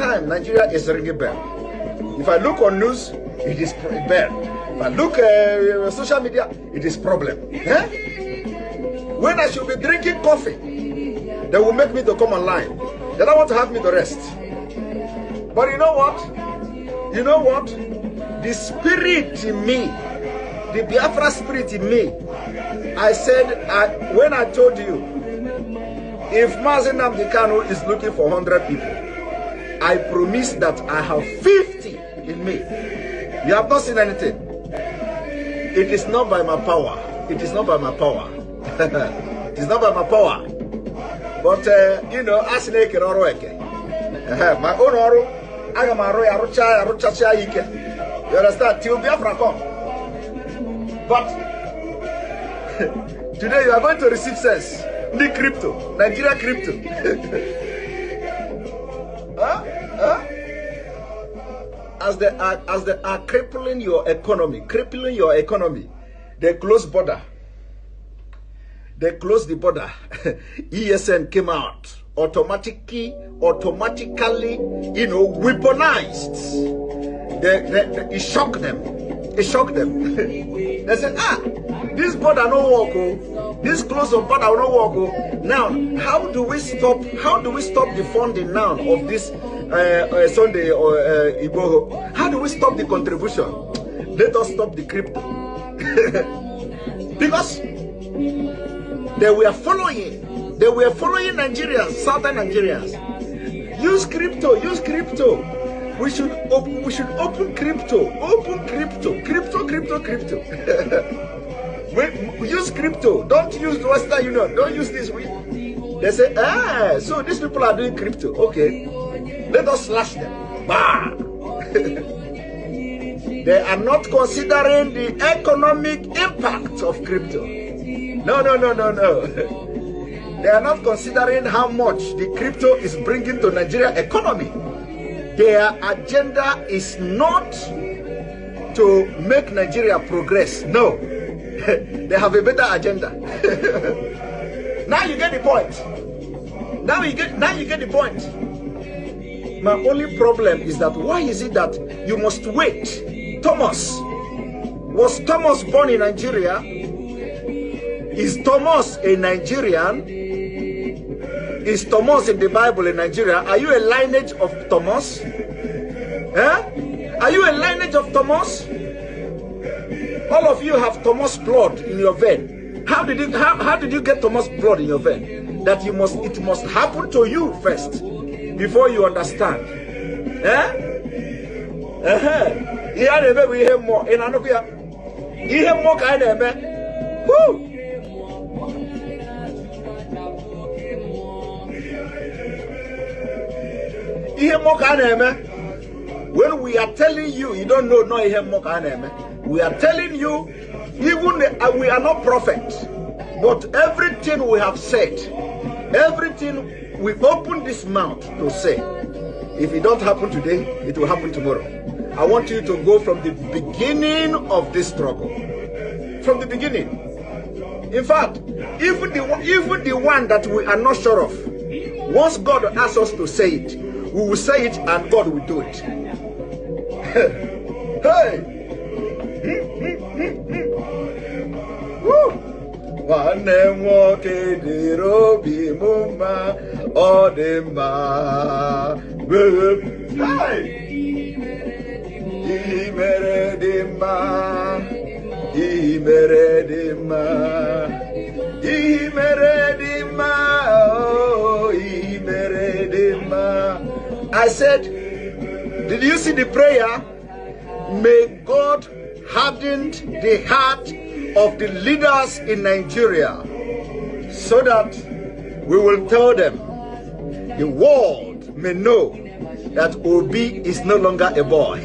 time Nigeria is ringing bell. If I look on news, it is bell. If I look social media, it is problem. Eh? When I should be drinking coffee, they will make me to come online. They don't want to have me to rest. But you know what? You know what? The spirit in me, the Biafra spirit in me, I said, when I told you, if Mazi Nnamdi Kanu is looking for 100 people, I promise that I have 50 in me. You have not seen anything. It is not by my power. It is not by my power. It is not by my power. But, you know, as my own oru, I am a rucha. You understand? Till Biafra come. But today you are going to receive sense. The crypto, Nigeria crypto. As they are crippling your economy, they close border. They closed the border. ESN came out automatically, you know, weaponized. It shocked them. It shocked them. They said, this border no work. Oh. This close of border no work. Oh. Now, how do we stop the funding now of this Sunday or Igbo? How do we stop the contribution? Let us stop the crypto. Because they were following Nigerians, southern Nigerians. Use crypto. We should open crypto. Use crypto. Don't use the Western Union. Don't use this. They say, so these people are doing crypto. Okay, let us slash them. Bah! They are not considering the economic impact of crypto. No. They are not considering how much the crypto is bringing to Nigeria economy. Their agenda is not to make Nigeria progress. No. They have a better agenda. Now you get the point. Now you get the point. My only problem is that why is it that you must wait? Was Thomas born in Nigeria? Is Thomas a Nigerian? Is Thomas in the Bible in Nigeria? Are you a lineage of Thomas? Are you a lineage of Thomas? All of you have Thomas blood in your vein. How did you get Thomas blood in your vein? That it must happen to you first before you understand. We hear more in Anokia. You hear more kind of man. Woo! When we are telling you, you don't know, we are telling you, even we are not prophets, but everything we have said, everything we open this mouth to say, if it don't happen today, it will happen tomorrow. I want you to go from the beginning of this struggle. From the beginning. In fact, even the one that we are not sure of, once God asks us to say it, we will say it and God will do it. Hey! Woo! I said, did you see the prayer? May God harden the heart of the leaders in Nigeria so that we will tell them, the world may know that Obi is no longer a boy.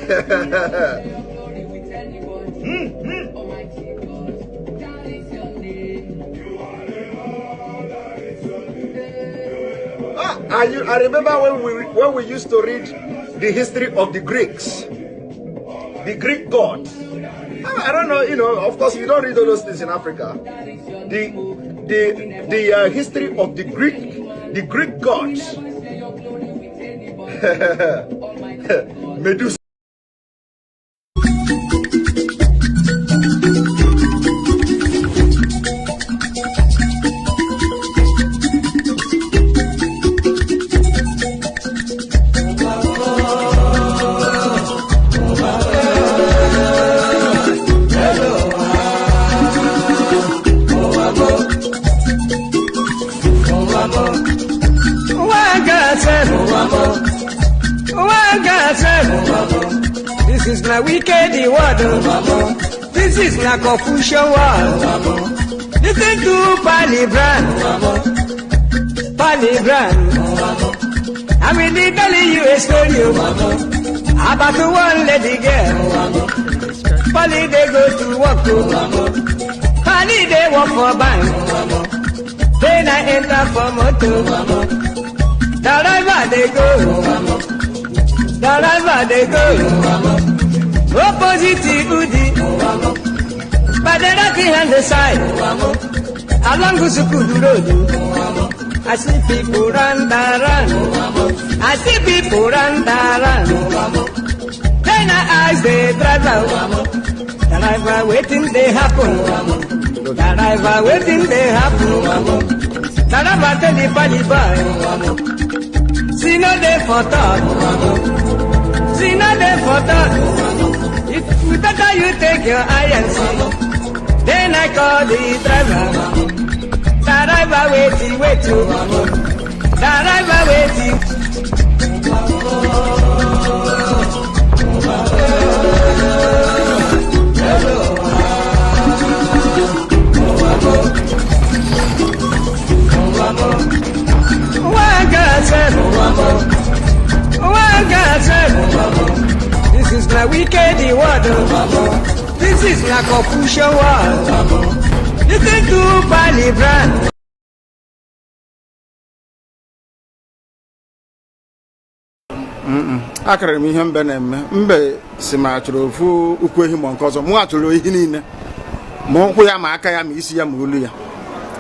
I remember when we used to read the history of the Greeks, the Greek gods. I don't know, you know, of course you don't read all those things in Africa. The history of the Greek gods. Medusa. This is my wicked word. This is my confusion word. Listen to Palibran. I will be telling you a story about one lady girl. Polly they go to work. Polly they work for bank. Then I enter for motor. Driver they go. Opposite Udi, but the right hand the side, along the Sukudu road. I see people run. I see people run. Then I ask the driver waiting they happen. Driver waiting they happen. Driver tell the body boy, see no day for talk. See nothing for that. It's better you take your eye and see. Then I call the driver. Driver waiting. Driver waiting. This is my wicked word. This is my confusion word. Listen to Palibran. Akara m ihe mbe na-eme mbe si ma chọrọ ofu ukwu ehi ma nke ọzọ mụ achọrọ ihe niile ma ụkwụ ya ma aka ya ma isi ya ma olu ya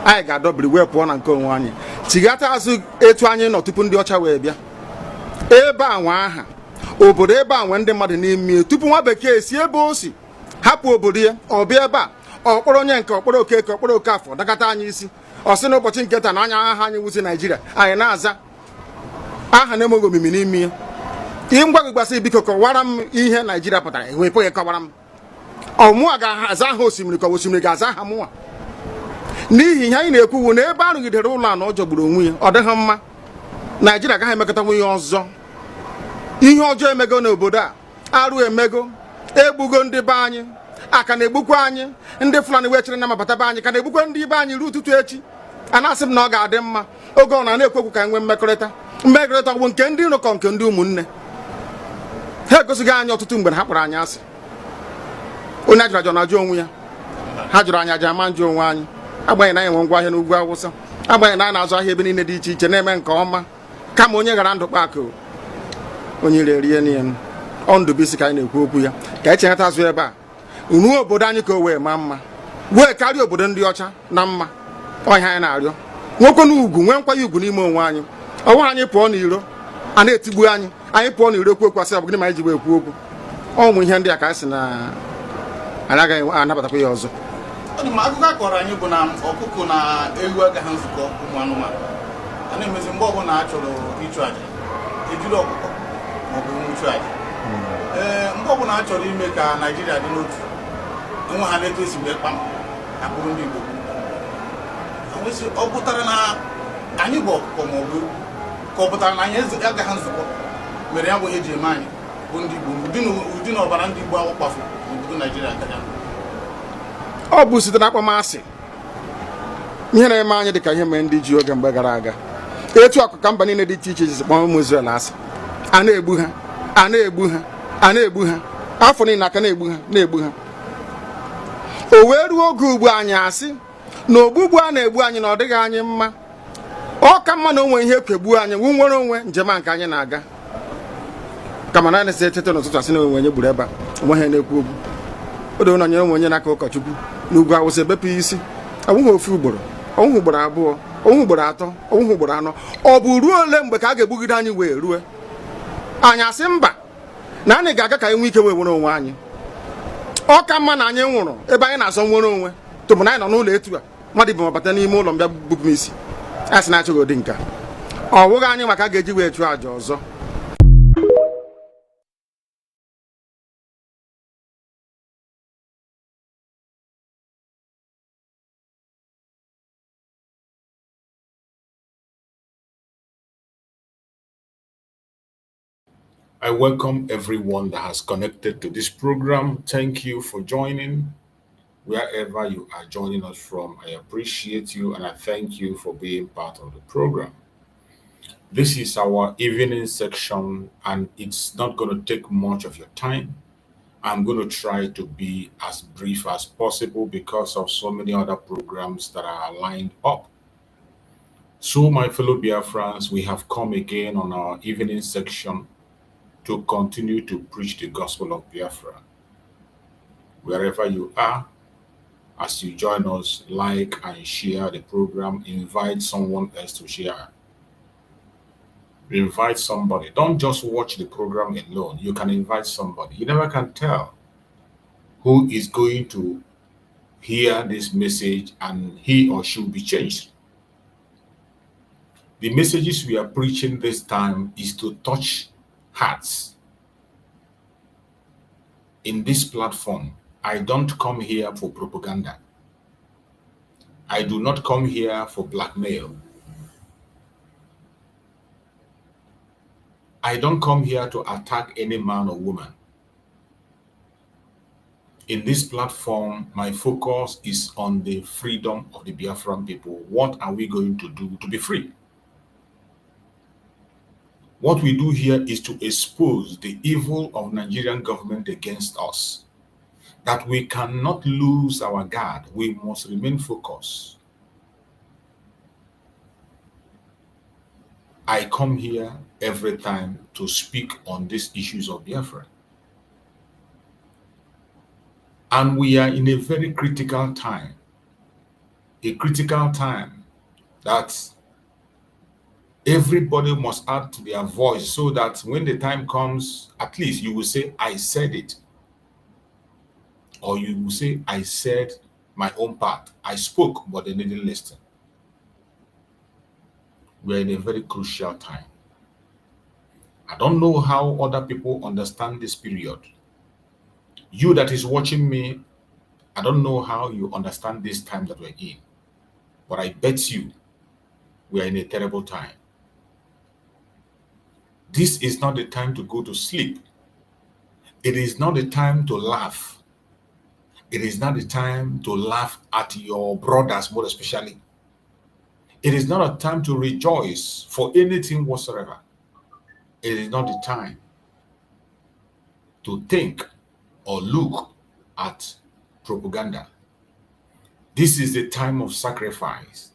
anyị ga-adọbiri wee pụọ na nke onwe anyị tigata azụ etu anyị nọ tupu ndị ọcha wee bịa ebe a nwa aha obodo ebe a nwe ndị mmadụ n'ime tupu nwa bekee si ebe o si hapụ obodo ya ọ bịa ebe a ọkpọrọ onye nke ọkpọrọ okeke ọkpọrọ okafọ dakata anyị isi ọ sị n'ụbọchị nke taa na anya aha anyị wuzi Naijiria anyị na-aza aha na-emeghị omimi n'ime ya ihe ngwa gị gbasị biko kọwara m ihe Naijiria pụtara enwepụghị kọwara m ọmụa ga-aza aha osimiri ka osimiri ga-aza aha mụnwa n'ihi ihe anyị na-ekwuwu na ebe arụgidere ụlọ a na ọ jọgburu onwe ya ọ dịghị mma Naijiria agaghị emekọtanwu ihe ọzọ ihe ọjọọ emego n'obodo a arụ emego egbugo ndị be anyị aka na-egbukwa anyị ndị Fulani wee chere na mabata be anyị ka na-egbukwa ndị be anyị ruo ụtụtụ echi a na-asị m na ọ ga-adị mma oge ọ na-ekwu ka nwee mmekọrịta bụ nke ndị iro kọ nke ndị ụmụnne ha egosighị anyị ọtụtụ mgbe ha kpọrọ anyị asị onye ajụrụ ajụ na-ajụ onwe ya ha jụrụ anyị aja ama njụ onwe anyị agbanyeghị na anyị nwe ngwa ahịa n'ugwu Awụsa agbanyeghị na anyị na-azụ ahịa ebe niile dị iche iche na-eme nke ọma kama onye ghara ndụ kpakụ onye rie niile ọ Ndụbụisi ka anyị na-ekwu okwu ya ka anyị cheghata azụ ebe a ruo obodo anyị ka o wee maa mma wee karịa obodo ndị ọcha na mma ọhịa anyị na-arịọ nwekwe n'ugwu nwee nkwanye ugwu n'ime onwe anyị ọnwa anyị pụọ n'iro a na-etigbu anyị pụọ n'iro ekwu okwu asị ọ bụ gịnị ma anyị ji wee ekwu okwu ụmụ ihe ndị a ka anyị sị na anyị agaghị anabatakwa ya ọzọ. Akụkọ akọrọ anyị bụ na ọkụkọ na ewu agaghị nzukọ ụmụ anụmanụ a na-emezi mgbe ọbụla a chọrọ ịchụ aja ejiri ọkụkọ maọbụ nwụchụ aja mgbe ọbụla a chọrọ ime ka Naijiria dị n'otu enwe ha na-eto esi wee kpam akpụrụ ndị Igbo ọ pụtara na anyị bụ ọkụkọ maọbụ ka ọ pụtara na anyị agaghị nzukọ mere ya bụ ihe eji eme anyị bụ ndị Igbo ụdị na ọbara ndị Igbo ahụ kpafu n'obodo Naijiria agaghị ọ bụ site na akpamasị ihe na-eme anyị dịka ihe mere ndị ji oge mgbe gara aga etu akụkọ mba niile dị iche iche ji kpọọ ụmụ Izrel asị a na-egbu ha afọ niile aka na-egbu ha o wee ruo oge ugbu anyị asị na ogbugbu a na-egbu anyị na ọ dịghị anyị mma ọ ka mma na onwe ihe kwegbuo anyị nwere onwe njem a nke anyị na-aga kama na na-ese etete n'ụtụtụ asị na onwe onye gburu ebe a onwe ha na-ekwu okwu odo na nyere onwe onye n'aka ụkọchukwu n'ugwu Awụsa ebepụ isi ọnwụghị ofu ugboro ọnwụghị ugboro abụọ ọnwụghị ugboro atọ ọnwụghị ugboro anọ ọ bụ ruo ole mgbe ka a ga-egbugide anyị wee rue anyị asị mba na anyị ga-aga ka anyị nwee ike wee nwere onwe anyị. Ọ ka mma na anyị nwụrụ ebe anyị na-azọ nwere onwe tụbụ na anyị nọ n'ụlọ etu a mmadụ bụ mabata n'ime ụlọ mbịa bupụ m isi a sị na-achọghị ụdị nka ọ wụghị anyị maka a ga-eji wee chụọ àjà ọzọ. I welcome everyone that has connected to this program. Thank you for joining. Wherever you are joining us from, I appreciate you and I thank you for being part of the program. This is our evening section and it's not going to take much of your time. I'm going to try to be as brief as possible because of so many other programs that are lined up. So, my fellow Biafrans, we have come again on our evening section to continue to preach the gospel of Biafra. Wherever you are, as you join us, like and share the program, invite someone else to share. Invite somebody. Don't just watch the program alone. You can invite somebody. You never can tell who is going to hear this message and he or she will be changed. The messages we are preaching this time is to touch hearts. In this platform, I don't come here for propaganda. I do not come here for blackmail. I don't come here to attack any man or woman. In this platform, my focus is on the freedom of the Biafran people. What are we going to do to be free? What we do here is to expose the evil of Nigerian government against us. That we cannot lose our guard. We must remain focused. I come here every time to speak on these issues of Biafra. And we are in a very critical time. A critical time that everybody must add to their voice so that when the time comes, at least you will say, I said it. Or you will say, I said my own part. I spoke, but they didn't listen. We are in a very crucial time. I don't know how other people understand this period. You that is watching me, I don't know how you understand this time that we're in. But I bet you we are in a terrible time. This is not the time to go to sleep. It is not the time to laugh. It is not the time to laugh at your brothers, more especially. It is not a time to rejoice for anything whatsoever. It is not the time to think or look at propaganda. This is the time of sacrifice.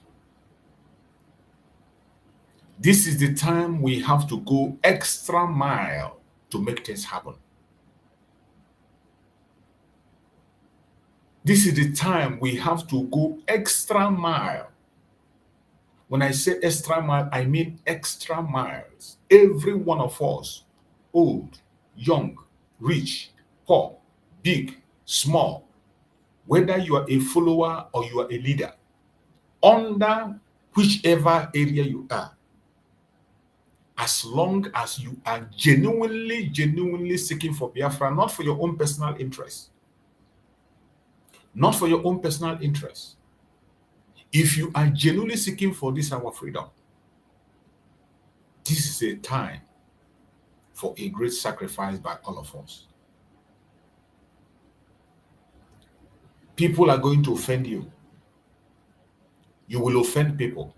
This is the time we have to go extra mile to make things happen. This is the time we have to go extra mile. When I say extra mile, I mean extra miles. Every one of us, old, young, rich, poor, big, small, whether you are a follower or you are a leader, under whichever area you are, as long as you are genuinely seeking for Biafra, not for your own personal interest. Not for your own personal interest. If you are genuinely seeking for this our freedom, this is a time for a great sacrifice by all of us. People are going to offend you. You will offend people.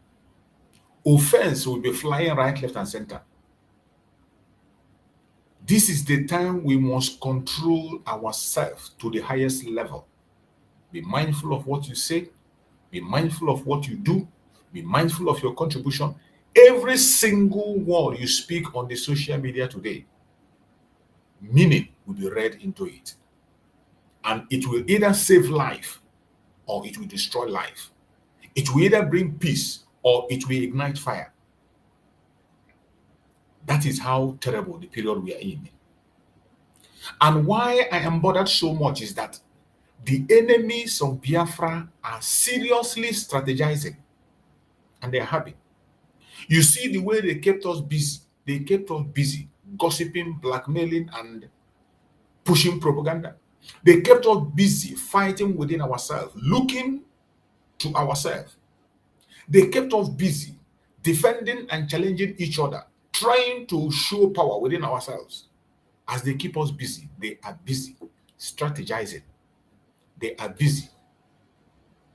Offense will be flying right, left, and center. This is the time we must control ourselves to the highest level. Be mindful of what you say. Be mindful of what you do. Be mindful of your contribution. Every single word you speak on the social media today, meaning will be read into it. And it will either save life or it will destroy life. It will either bring peace or it will ignite fire. That is how terrible the period we are in. And why I am bothered so much is that the enemies of Biafra are seriously strategizing, and they are happy. You see the way they kept us busy. They kept us busy gossiping, blackmailing, and pushing propaganda. They kept us busy fighting within ourselves, looking to ourselves. They kept us busy defending and challenging each other, trying to show power within ourselves. As they keep us busy, they are busy strategizing. They are busy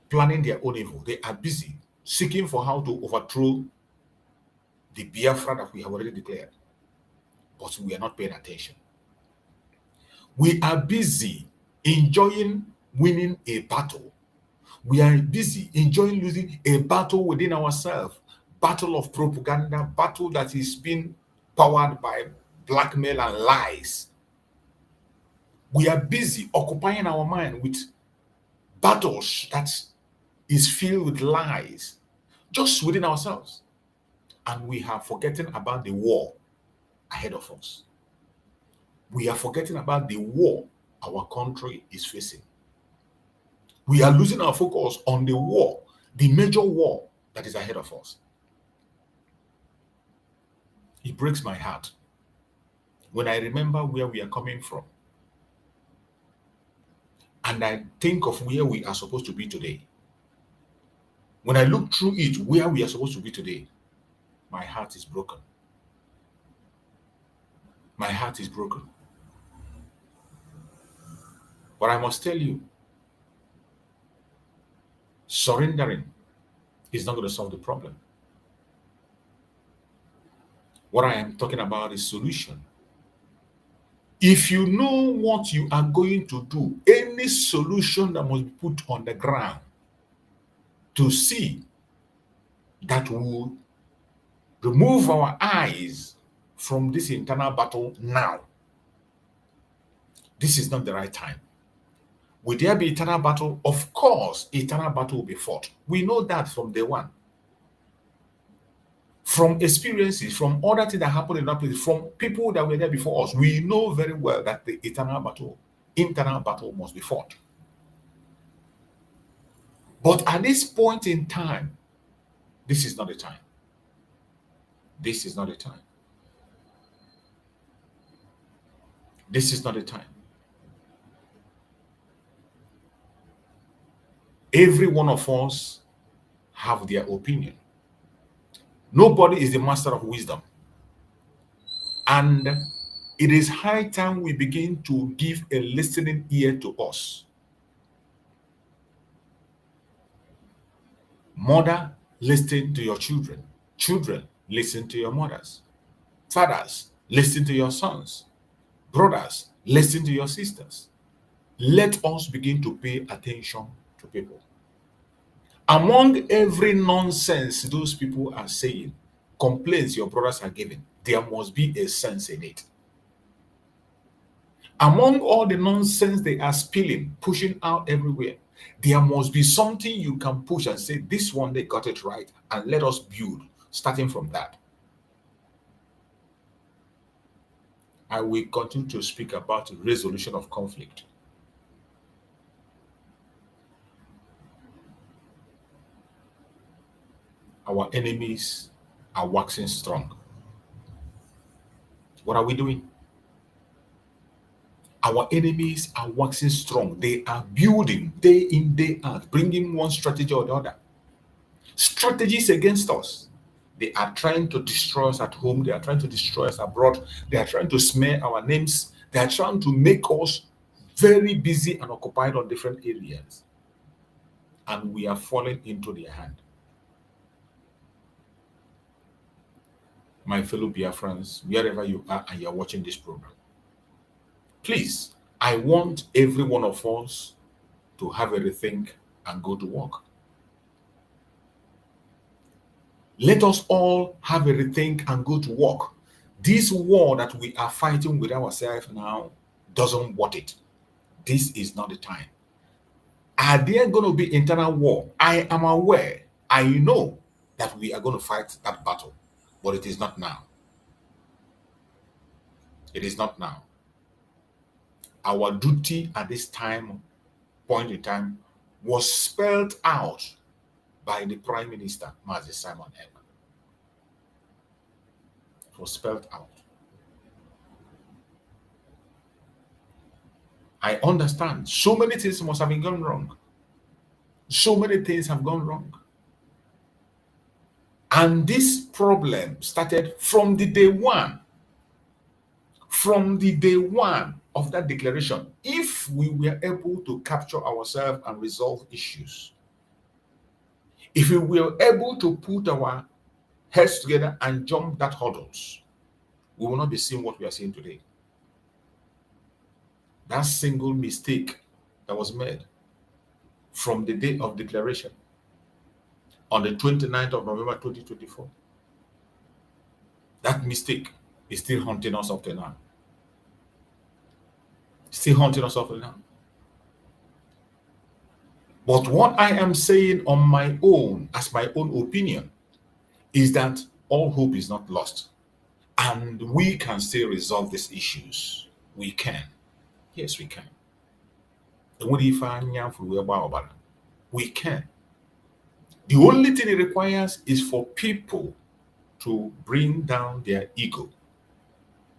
planning their own evil. They are busy seeking for how to overthrow the Biafra that we have already declared. But we are not paying attention. We are busy enjoying winning a battle. We are busy enjoying losing a battle within ourselves. Battle of propaganda, battle that is being powered by blackmail and lies. We are busy occupying our mind with battles that is filled with lies, just within ourselves. And we are forgetting about the war ahead of us. We are forgetting about the war our country is facing. We are losing our focus on the war, the major war that is ahead of us. It breaks my heart when I remember where we are coming from. And I think of where we are supposed to be today. When I look through it, where we are supposed to be today, my heart is broken. My heart is broken. But I must tell you, surrendering is not going to solve the problem. What I am talking about is solution. If you know what you are going to do, any solution that must be put on the ground to see that will remove our eyes from this internal battle now, this is not the right time. Will there be eternal battle? Of course, eternal battle will be fought. We know that from day one. From experiences, from other things that happened in that place, from people that were there before us, we know very well that the internal battle must be fought. But at this point in time, this is not the time. This is not the time. This is not the time. Every one of us have their opinion. Nobody is the master of wisdom. And it is high time we begin to give a listening ear to us. Mother, listen to your children. Children, listen to your mothers. Fathers, listen to your sons. Brothers, listen to your sisters. Let us begin to pay attention to people. Among every nonsense those people are saying, complaints your brothers are giving, there must be a sense in it. Among all the nonsense they are spilling, pushing out everywhere, there must be something you can push and say, this one they got it right, and let us build, starting from that. I will continue to speak about resolution of conflict. Our enemies are waxing strong. What are we doing? Our enemies are waxing strong. They are building day in, day out, bringing one strategy or the other. Strategies against us. They are trying to destroy us at home. They are trying to destroy us abroad. They are trying to smear our names. They are trying to make us very busy and occupied on different areas. And we are falling into their hand. My fellow Biafrans, wherever you are and you are watching this program, please, I want every one of us to have a rethink and go to work. Let us all have a rethink and go to work. This war that we are fighting with ourselves now doesn't want it. This is not the time. Are there going to be internal war? I am aware. I know that we are going to fight that battle, but it is not now. It is not now. Our duty at this point in time, was spelled out by the Prime Minister, Mazi Simon Ekpa. It was spelled out. I understand so many things must have been gone wrong. So many things have gone wrong. And this problem started from the day one. From the day one of that declaration, if we were able to capture ourselves and resolve issues, if we were able to put our heads together and jump that hurdles, we will not be seeing what we are seeing today. That single mistake that was made from the day of declaration on the 29th of November 2024, that mistake is still haunting us up to now. Still haunting us up to now. But what I am saying on my own, as my own opinion, is that all hope is not lost. And we can still resolve these issues. We can. Yes, we can. We can. The only thing it requires is for people to bring down their ego,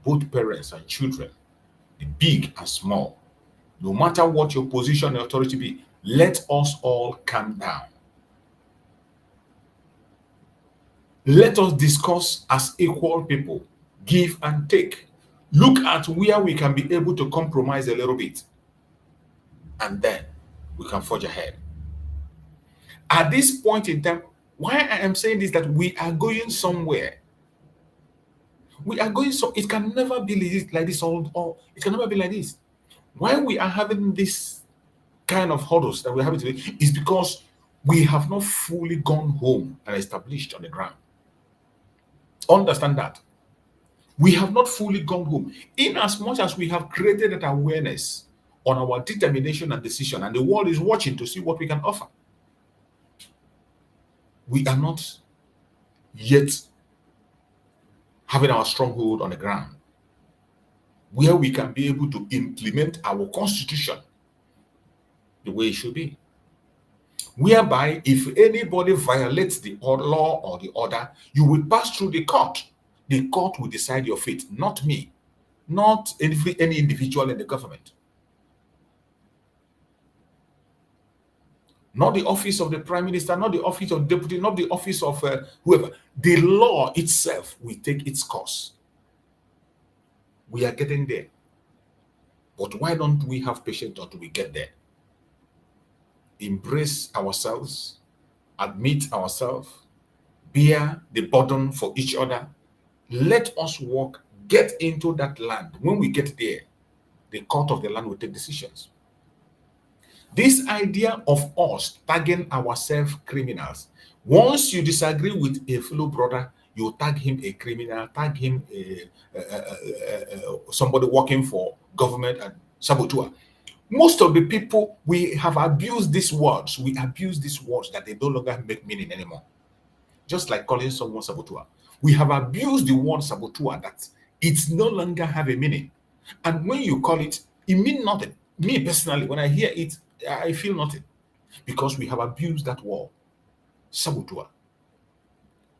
both parents and children, the big and small. No matter what your position and authority be, let us all calm down. Let us discuss as equal people, give and take. Look at where we can be able to compromise a little bit, and then we can forge ahead. At this point in time, why I am saying this, that we are going somewhere. We are going, so it can never be like this, or it can never be like this. Why we are having this kind of hurdles that we're having today is because we have not fully gone home and established on the ground. Understand that. We have not fully gone home. In as much as we have created that awareness on our determination and decision, and the world is watching to see what we can offer, we are not yet having our stronghold on the ground where we can be able to implement our constitution the way it should be. Whereby, if anybody violates the law or the order, you will pass through the court. The court will decide your fate, not me, not any individual in the government. Not the office of the Prime Minister, not the office of Deputy, not the office of whoever. The law itself will take its course. We are getting there. But why don't we have patience until we get there? Embrace ourselves, admit ourselves, bear the burden for each other. Let us walk, get into that land. When we get there, the court of the land will take decisions. This idea of us tagging ourselves criminals, once you disagree with a fellow brother, you tag him a criminal, tag him somebody working for government and saboteur. Most of the people, we have abused these words. We abuse these words that they no longer make meaning anymore. Just like calling someone saboteur. We have abused the word saboteur that it's no longer have a meaning. And when you call it, it means nothing. Me personally, when I hear it, I feel nothing. Because we have abused that word, saboteur.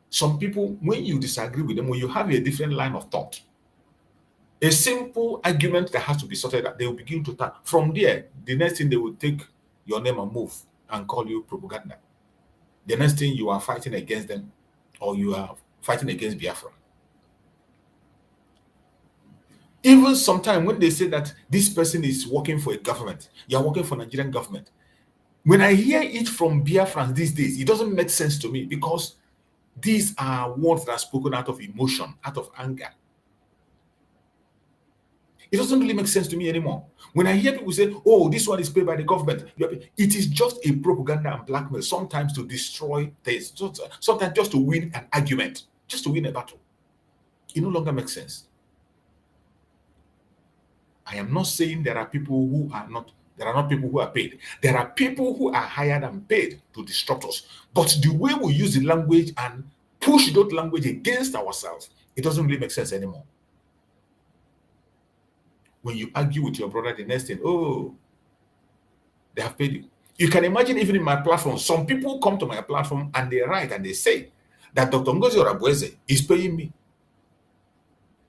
Some people, when you disagree with them, when you have a different line of thought, a simple argument that has to be sorted out, they will begin to talk. From there, the next thing they will take your name and move and call you propaganda. The next thing you are fighting against them, or you are fighting against Biafra. Even sometimes when they say that this person is working for a government, you are working for Nigerian government. When I hear it from Biafrans these days, it doesn't make sense to me because these are words that are spoken out of emotion, out of anger. It doesn't really make sense to me anymore. When I hear people say, oh, this one is paid by the government, it is just a propaganda and blackmail, sometimes to destroy things, sometimes just to win an argument, just to win a battle. It no longer makes sense. I am not saying there are people who are not, there are not people who are paid. There are people who are hired and paid to disrupt us. But the way we use the language and push that language against ourselves, it doesn't really make sense anymore. When you argue with your brother, the next thing, oh, they have paid you. You can imagine even in my platform, some people come to my platform and they write and they say that Dr. Ngozi Orabueze is paying me.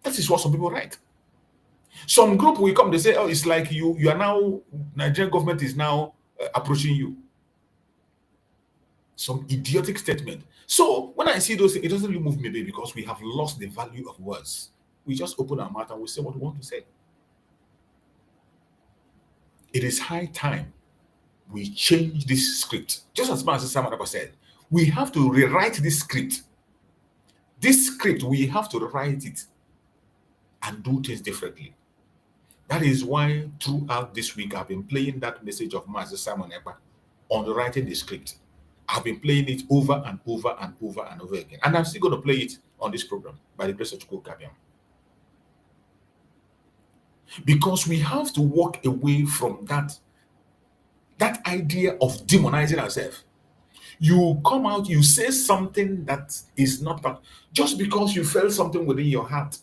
That is what some people write. Some group will come, they say, oh, it's like you are now, Nigerian government is now approaching you. Some idiotic statement. So when I see those things, it doesn't really move me, baby, because we have lost the value of words. We just open our mouth and we say what we want to say. It is high time we change this script. Just as Master Simon said, we have to rewrite this script. This script, we have to rewrite it and do things differently. That is why throughout this week, I've been playing that message of Master Simon Ekpa on writing the script. I've been playing it over and over and over and over again. And I'm still going to play it on this program by the grace of God. Because we have to walk away from that idea of demonizing ourselves. You come out, you say something that is not that, just because you felt something within your heart,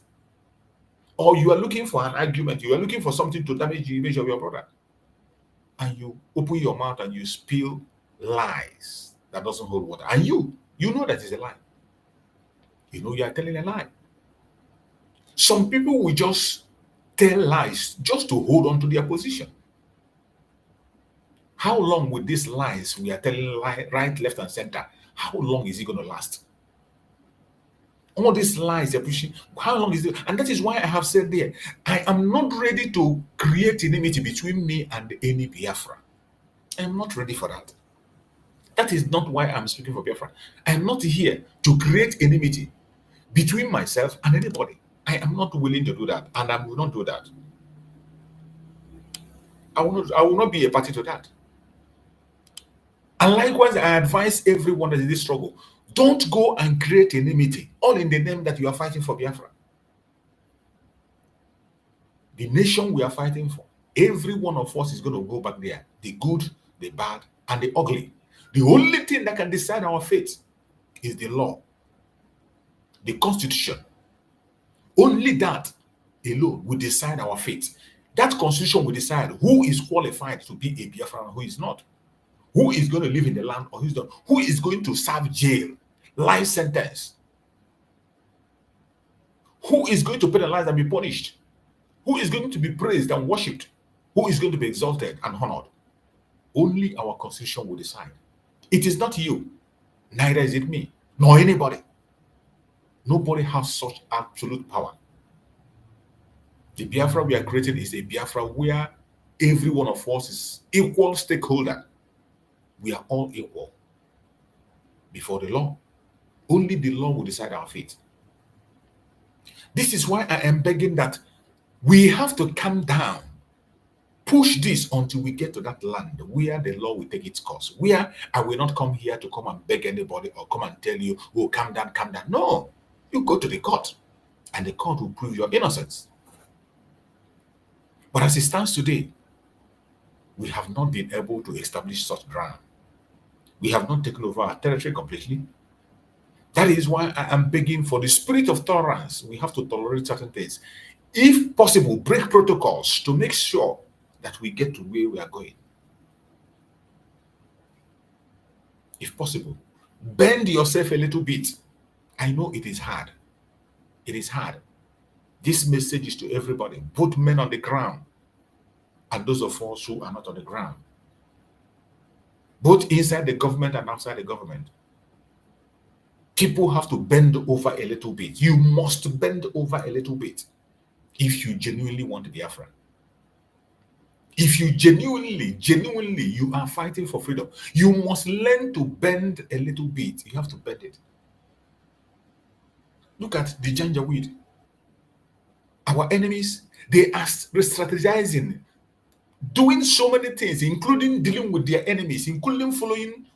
or you are looking for an argument, you are looking for something to damage the image of your brother, and you open your mouth and you spill lies that doesn't hold water, and you know that is a lie. You know you are telling a lie. Some people will just tell lies just to hold on to their position. How long will these lies we are telling right, left, and center, how long is it going to last? All these lies they're pushing, how long is it? And that is why I have said there, I am not ready to create enmity between me and any Biafra. I am not ready for that. That is not why I'm speaking for Biafra. I am not here to create enmity between myself and anybody. I am not willing to do that, and I will not do that. I will not be a party to that. And likewise, I advise everyone that is in this struggle, don't go and create enmity, all in the name that you are fighting for Biafra. The nation we are fighting for, every one of us is going to go back there, the good, the bad, and the ugly. The only thing that can decide our fate is the law, the constitution. Only that alone will decide our fate. That constitution will decide who is qualified to be a Biafran and who is not. Who is going to live in the land or who is not. Who is going to serve jail, life sentence. Who is going to penalize and be punished. Who is going to be praised and worshipped. Who is going to be exalted and honored. Only our constitution will decide. It is not you, neither is it me, nor anybody. Nobody has such absolute power. The Biafra we are creating is a Biafra where every one of us is equal stakeholder. We are all equal before the law. Only the law will decide our fate. This is why I am begging that we have to calm down. Push this until we get to that land where the law will take its course. Where I will not come here to come and beg anybody or come and tell you, oh, calm down, calm down. No, you go to the court and the court will prove your innocence. But as it stands today, we have not been able to establish such ground. We have not taken over our territory completely. That is why I am begging for the spirit of tolerance. We have to tolerate certain things. If possible, break protocols to make sure that we get to where we are going. If possible, bend yourself a little bit. I know it is hard. It is hard. This message is to everybody, both men on the ground and those of us who are not on the ground, both inside the government and outside the government. People have to bend over a little bit. You must bend over a little bit if you genuinely want to be Biafra. If you genuinely, you are fighting for freedom, you must learn to bend a little bit. You have to bend it. Look at the Janjaweed. Our enemies, they are strategizing, doing so many things, including dealing with their enemies, including following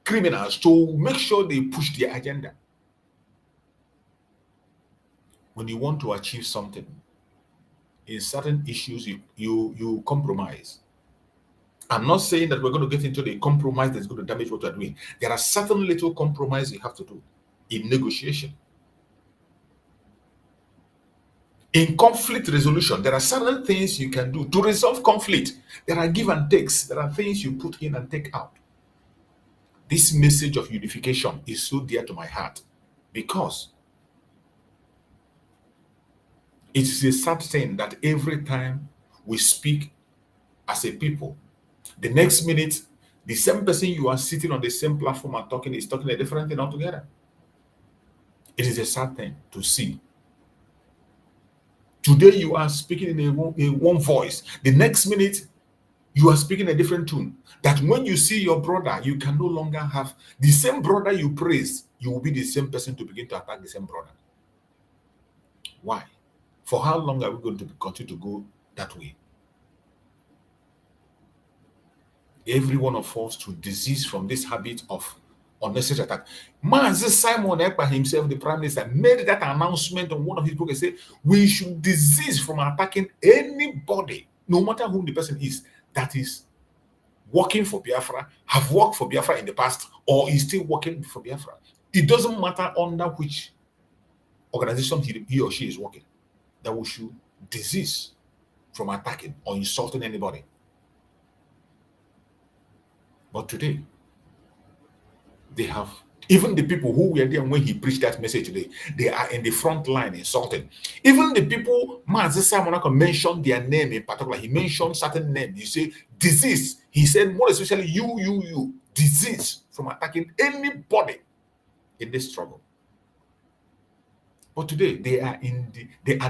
criminals to make sure they push their agenda. When you want to achieve something, in certain issues, you compromise. I'm not saying that we're going to get into the compromise that's going to damage what we're doing. There are certain little compromises you have to do in negotiation. In conflict resolution, there are certain things you can do to resolve conflict. There are give and takes. There are things you put in and take out. This message of unification is so dear to my heart because it is a sad thing that every time we speak as a people, the next minute, the same person you are sitting on the same platform and talking is talking a different thing altogether. It is a sad thing to see. Today you are speaking in a one voice. The next minute you are speaking a different tune. That when you see your brother, you can no longer have the same brother you praise. You will be the same person to begin to attack the same brother. Why? For how long are we going to continue to go that way? Every one of us to disease from this habit of unnecessary attack. Mazi Simon Ekpa himself, the prime minister, made that announcement on one of his books. He said, we should disease from attacking anybody, no matter who the person is, that is working for Biafra, have worked for Biafra in the past, or is still working for Biafra. It doesn't matter under which organization he or she is working, that we should disease from attacking or insulting anybody. But today, they have, even the people who were there when he preached that message today, they are in the front line insulting. Even the people, Mazi Simon Ekpa mentioned their name in particular. He mentioned certain names. You say, disease. He said, more especially you, disease from attacking anybody in this struggle. But today, they are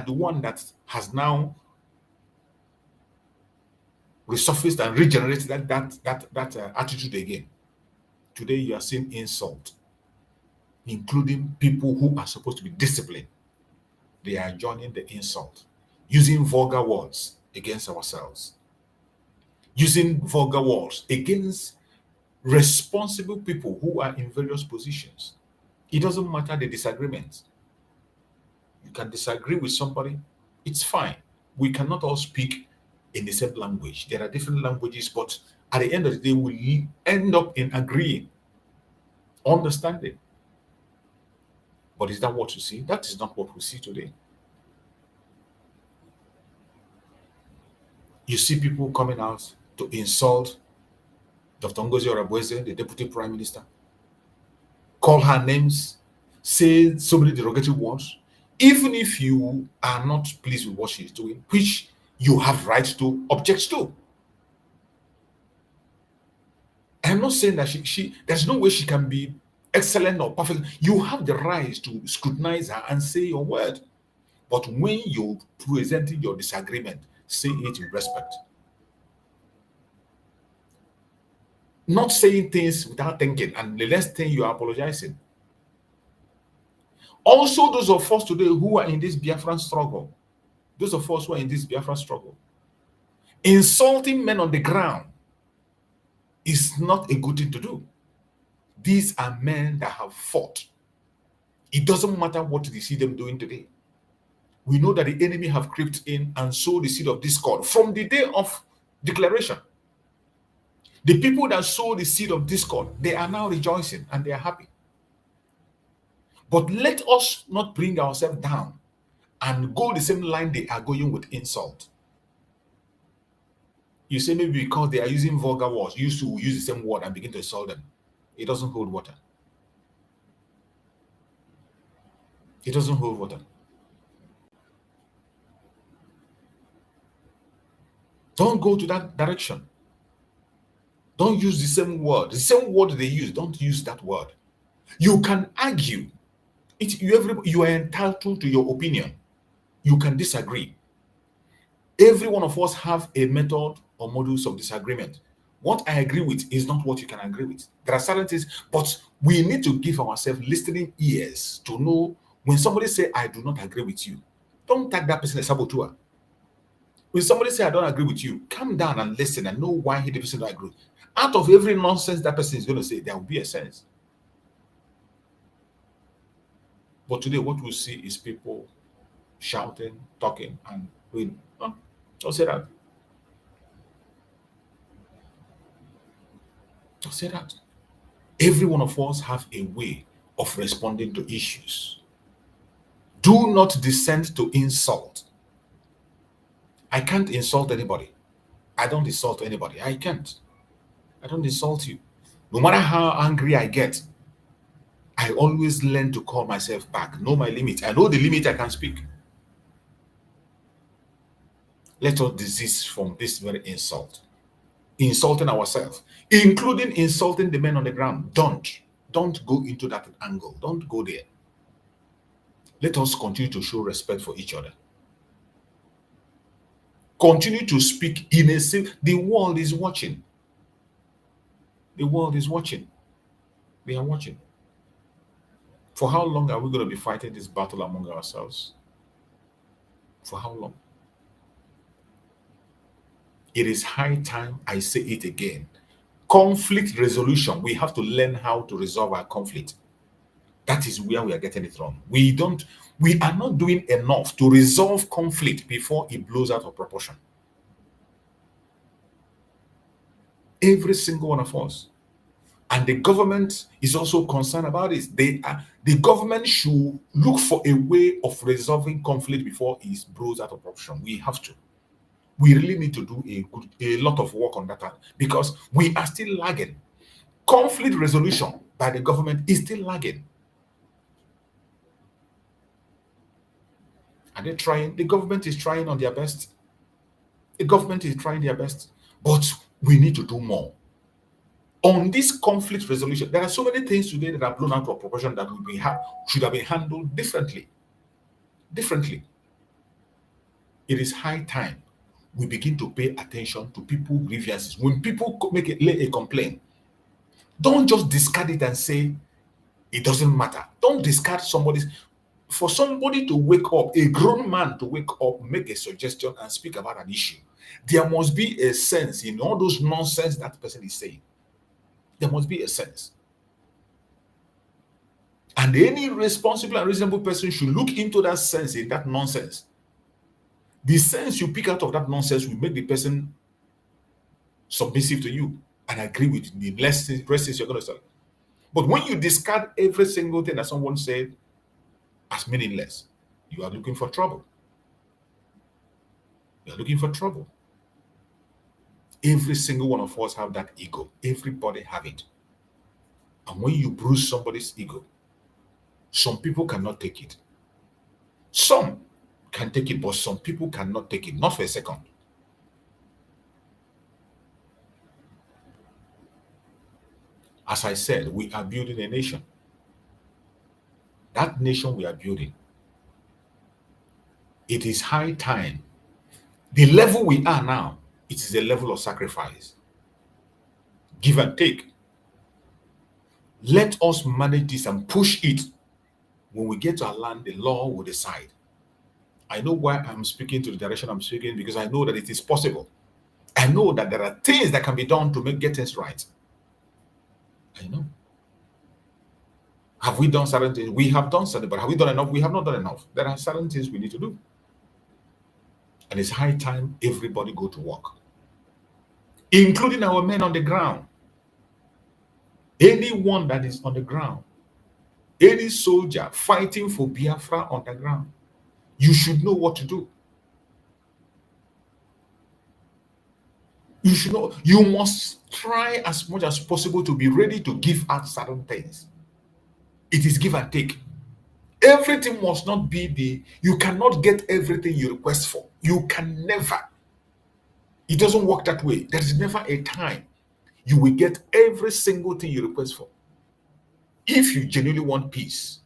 the one that has now resurfaced and regenerated that attitude again. Today you are seeing insult, including people who are supposed to be disciplined. They are joining the insult, using vulgar words against ourselves, using vulgar words against responsible people who are in various positions. It doesn't matter the disagreement. You can disagree with somebody, it's fine. We cannot all speak in the same language. There are different languages, but at the end of the day, we end up in agreeing, understanding. But is that what you see? That is not what we see today. You see people coming out to insult Dr. Ngozi Oreboweze, the Deputy Prime Minister, call her names, say so many derogatory words, even if you are not pleased with what she is doing, which you have right to object to. I'm not saying that she there's no way she can be excellent or perfect. You have the right to scrutinize her and say your word. But when you're presenting your disagreement, say it in respect. Not saying things without thinking, and the next thing you are apologizing. Also, those of us today who are in this Biafran struggle, insulting men on the ground is not a good thing to do. These are men that have fought. It doesn't matter what we see them doing today. We know that the enemy have crept in and sowed the seed of discord from the day of declaration. The people that sowed the seed of discord, they are now rejoicing and they are happy. But let us not bring ourselves down and go the same line they are going with insult. You say maybe because they are using vulgar words, you used to use the same word and begin to insult them. It doesn't hold water. It doesn't hold water. Don't go to that direction. Don't use the same word. The same word they use, don't use that word. You can argue. You are entitled to your opinion. You can disagree. Every one of us have a method or modus of disagreement. What I agree with is not what you can agree with. There are certain things, but we need to give ourselves listening ears to know when somebody say, I do not agree with you. Don't tag that person as saboteur. When somebody say, I don't agree with you, calm down and listen and know why the person don't agree. Out of every nonsense that person is going to say, there will be a sense. But today, what we see is people shouting, talking, and doing. Oh, don't say that. Don't say that. Every one of us have a way of responding to issues. Do not descend to insult. I can't insult anybody. I don't insult anybody. I can't. I don't insult you. No matter how angry I get, I always learn to call myself back, know my limit. I know the limit I can speak. Let us desist from this very insult. Insulting ourselves, including insulting the men on the ground. Don't go into that angle. Don't go there. Let us continue to show respect for each other. Continue to speak in a safe. The world is watching. The world is watching. They are watching. For how long are we going to be fighting this battle among ourselves? For how long? It is high time I say it again. Conflict resolution. We have to learn how to resolve our conflict. That is where we are getting it wrong. We are not doing enough to resolve conflict before it blows out of proportion. Every single one of us. And the government is also concerned about it. The government should look for a way of resolving conflict before it blows out of proportion. We have to. We really need to do a lot of work on that because we are still lagging. Conflict resolution by the government is still lagging. Are they trying? The government is trying on their best. The government is trying their best, but we need to do more. On this conflict resolution, there are so many things today that are blown out of proportion that should have been handled differently. It is high time we begin to pay attention to people's grievances. When people lay a complaint, don't just discard it and say it doesn't matter. Don't discard somebody's. For somebody to wake up, a grown man to wake up, make a suggestion and speak about an issue, there must be a sense in all those nonsense that person is saying. There must be a sense. And any responsible and reasonable person should look into that sense in that nonsense. The sense you pick out of that nonsense will make the person submissive to you and agree with the less things you're going to say. But when you discard every single thing that someone said as meaningless, you are looking for trouble. You are looking for trouble. Every single one of us have that ego. Everybody have it. And when you bruise somebody's ego, some people cannot take it. Some can take it, but some people cannot take it, not for a second. As I said, we are building a nation. That nation we are building, it is high time. The level we are now, it is a level of sacrifice. Give and take. Let us manage this and push it. When we get to our land, the law will decide. I know why I'm speaking to the direction I'm speaking, because I know that it is possible. I know that there are things that can be done to get things right. I know. Have we done certain things? We have done something, but have we done enough? We have not done enough. There are certain things we need to do. And it's high time everybody go to work, including our men on the ground. Anyone that is on the ground, any soldier fighting for Biafra on the ground, you should know what to do. You should know. You must try as much as possible to be ready to give out certain things. It is give and take. Everything must not be you cannot get everything you request for. You can never. It doesn't work that way. There is never a time you will get every single thing you request for. If you genuinely want peace,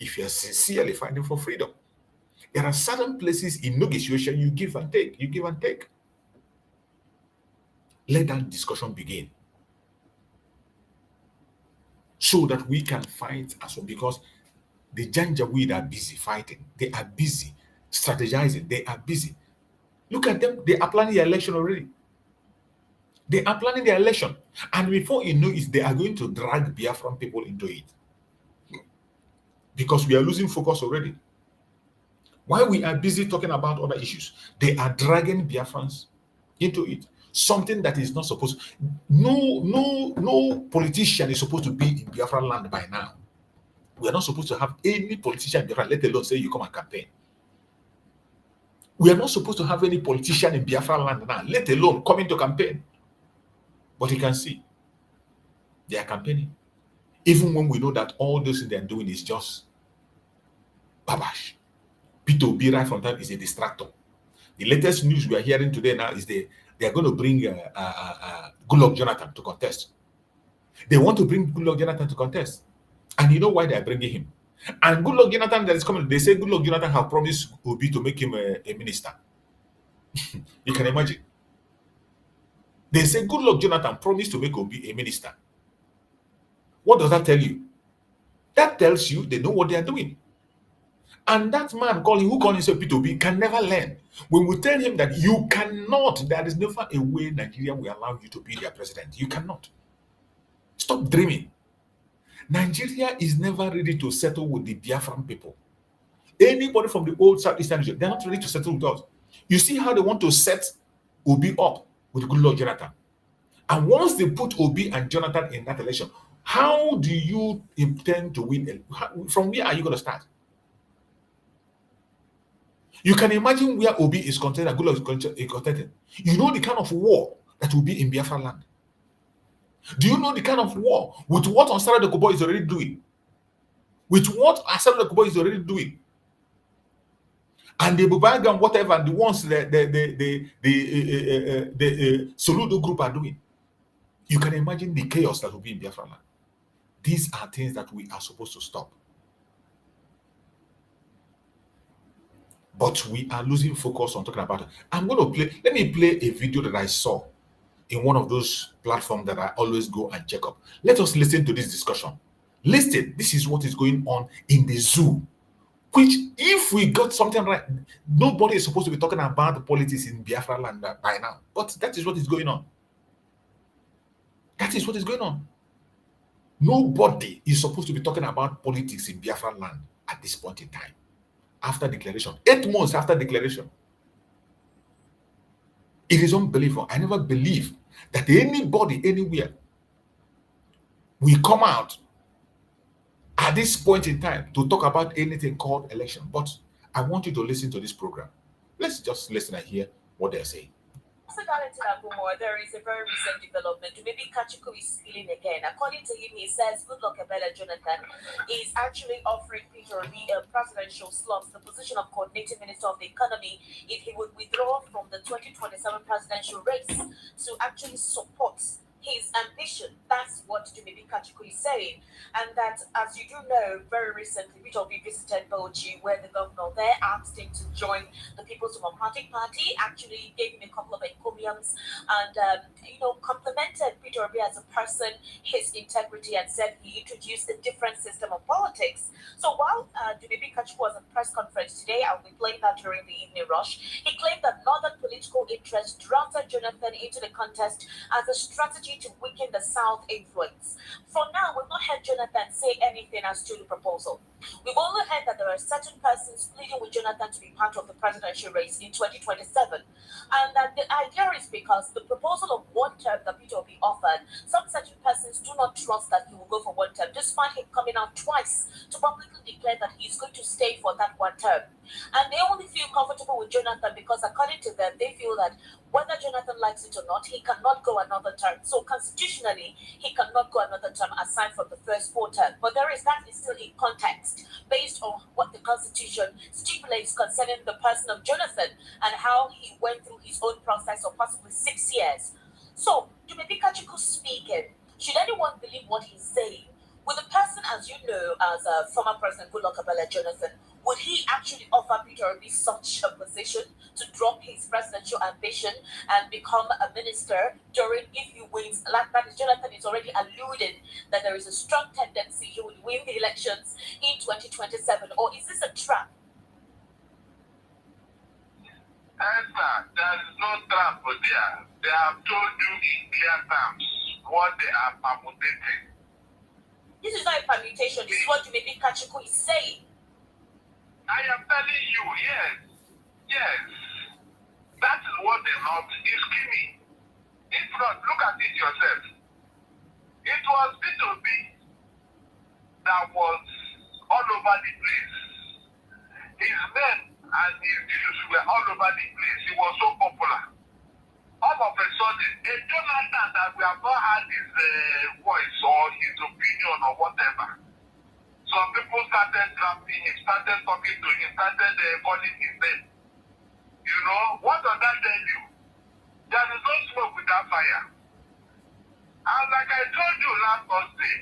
if you are sincerely fighting for freedom, there are certain places in negotiation you give and take. You give and take. Let that discussion begin, so that we can fight as well, because the Janjaweed are busy fighting. They are busy strategizing. They are busy. Look at them. They are planning the election already. They are planning the election. And before you know it, they are going to drag Biafran people into it. Because we are losing focus already. While we are busy talking about other issues, they are dragging Biafrans into it. Something that is not supposed. No politician is supposed to be in Biafran land by now. We are not supposed to have any politician in Biafran, let alone say you come and campaign. We are not supposed to have any politician in Biafra land now, let alone coming to campaign. But you can see, they are campaigning. Even when we know that all those things they are doing is just babash. P2B right from time is a distractor. The latest news we are hearing today now is they are going to bring Goodluck Jonathan to contest. They want to bring Goodluck Jonathan to contest. And you know why they are bringing him? And Goodluck Jonathan that is coming, they say Goodluck Jonathan have promised Obi to make him a minister. You can imagine. They say Goodluck Jonathan promised to make Obi a minister. What does that tell you? That tells you they know what they are doing. And that man who calling himself P2B can never learn. When we tell him that you cannot, there is never a way Nigeria will allow you to be their president. You cannot. Stop dreaming. Nigeria is never ready to settle with the Biafran people. Anybody from the old Southeastern region, they're not ready to settle with us. You see how they want to set Obi up with Goodluck Jonathan. And once they put Obi and Jonathan in that election, how do you intend to win? From where are you going to start? You can imagine where Obi is contending and Goodluck is contending. You know the kind of war that will be in Biafra land. Do you know the kind of war with what Ansara the Kobo is already doing? With what Ansara the Kobo is already doing? And the Bubanga and whatever, and the ones the Soludo group are doing. You can imagine the chaos that will be in Biafra land. These are things that we are supposed to stop. But we are losing focus on talking about it. Let me play a video that I saw in one of those platforms that I always go and check up. Let us listen to this discussion. Listen, this is what is going on in the zoo. Which, if we got something right, nobody is supposed to be talking about the politics in Biafra land by now. But that is what is going on. That is what is going on. Nobody is supposed to be talking about politics in Biafra land at this point in time. After declaration, 8 months after declaration. It is unbelievable. I never believed that anybody, anywhere, will come out at this point in time to talk about anything called election. But I want you to listen to this program. Let's just listen and hear what they're saying. There is a very recent development. Maybe Kachuku is feeling again. According to him, he says Goodluck Jonathan is actually offering Peter Obi a presidential slot, the position of coordinating minister of the economy, if he would withdraw from the 2027 presidential race to actually support his ambition. That's what Jumebi Kachuku is saying. And that, as you do know, very recently, Peter Obi visited Bauchi, where the governor there asked him to join the People's Democratic Party, actually gave him a couple of encomiums, and, complimented Peter Obi as a person, his integrity, and said he introduced a different system of politics. So while Jumebi Kachuku was at press conference today, I'll be playing that during the evening rush, he claimed that northern political interests drafted Jonathan into the contest as a strategy to weaken the South influence. For now, we've not heard Jonathan say anything as to the proposal. We've only heard that there are certain persons pleading with Jonathan to be part of the presidential race in 2027. And that the idea is because the proposal of one term that Peter Obi offered, some certain persons do not trust that he will go for one term, despite him coming out twice to publicly declare that he's going to stay for that one term. And they only feel comfortable with Jonathan because, according to them, they feel that whether Jonathan likes it or not, he cannot go another term. So constitutionally, he cannot go another term aside from the first 4 terms. But that is still in context based on what the Constitution stipulates concerning the person of Jonathan and how he went through his own process of possibly 6 years. So, Jumebi Kachuku speaking, should anyone believe what he's saying? With a person, as you know, as a former President Goodluck Jonathan, would he actually offer Peter Obi such a position to drop his presidential ambition and become a minister during, if he wins, like that is Jonathan is already alluding that there is a strong tendency he would win the elections in 2027, or is this a trap? Esther, there is no trap there. They have told you in clear terms what they are permutating. This is not a permutation, this is what Jumebi Kachuku is saying. I am telling you, yes. That is what the North is scheming. If not, look at it yourself. It was B2B that was all over the place. His men and his views were all over the place. He was so popular. All of a sudden, a Jonathan that we have not had his voice or his opinion or whatever. Some people started drafting him, started talking to him, started calling his name. You know, what does that tell you? There is no smoke without fire. And like I told you last Thursday,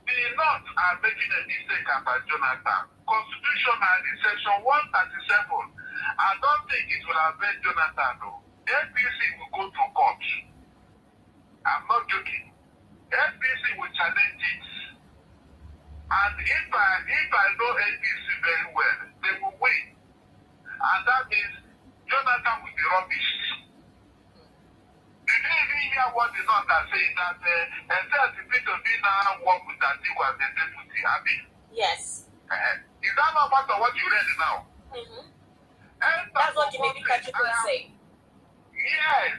the North are making a mistake about Jonathan. Constitutionally, section 137, I don't think it will affect Jonathan. No. APC will go to court. I'm not joking. APC will challenge it. And if I know APC very well, they will win. And that means Jonathan will be rubbish. Did you even hear what the North are saying? That except the people do now work with that thing was the deputy, Abby? Yes. Is that not part of what you read now? Mm-hmm. And that's what you maybe catch people saying. Yes.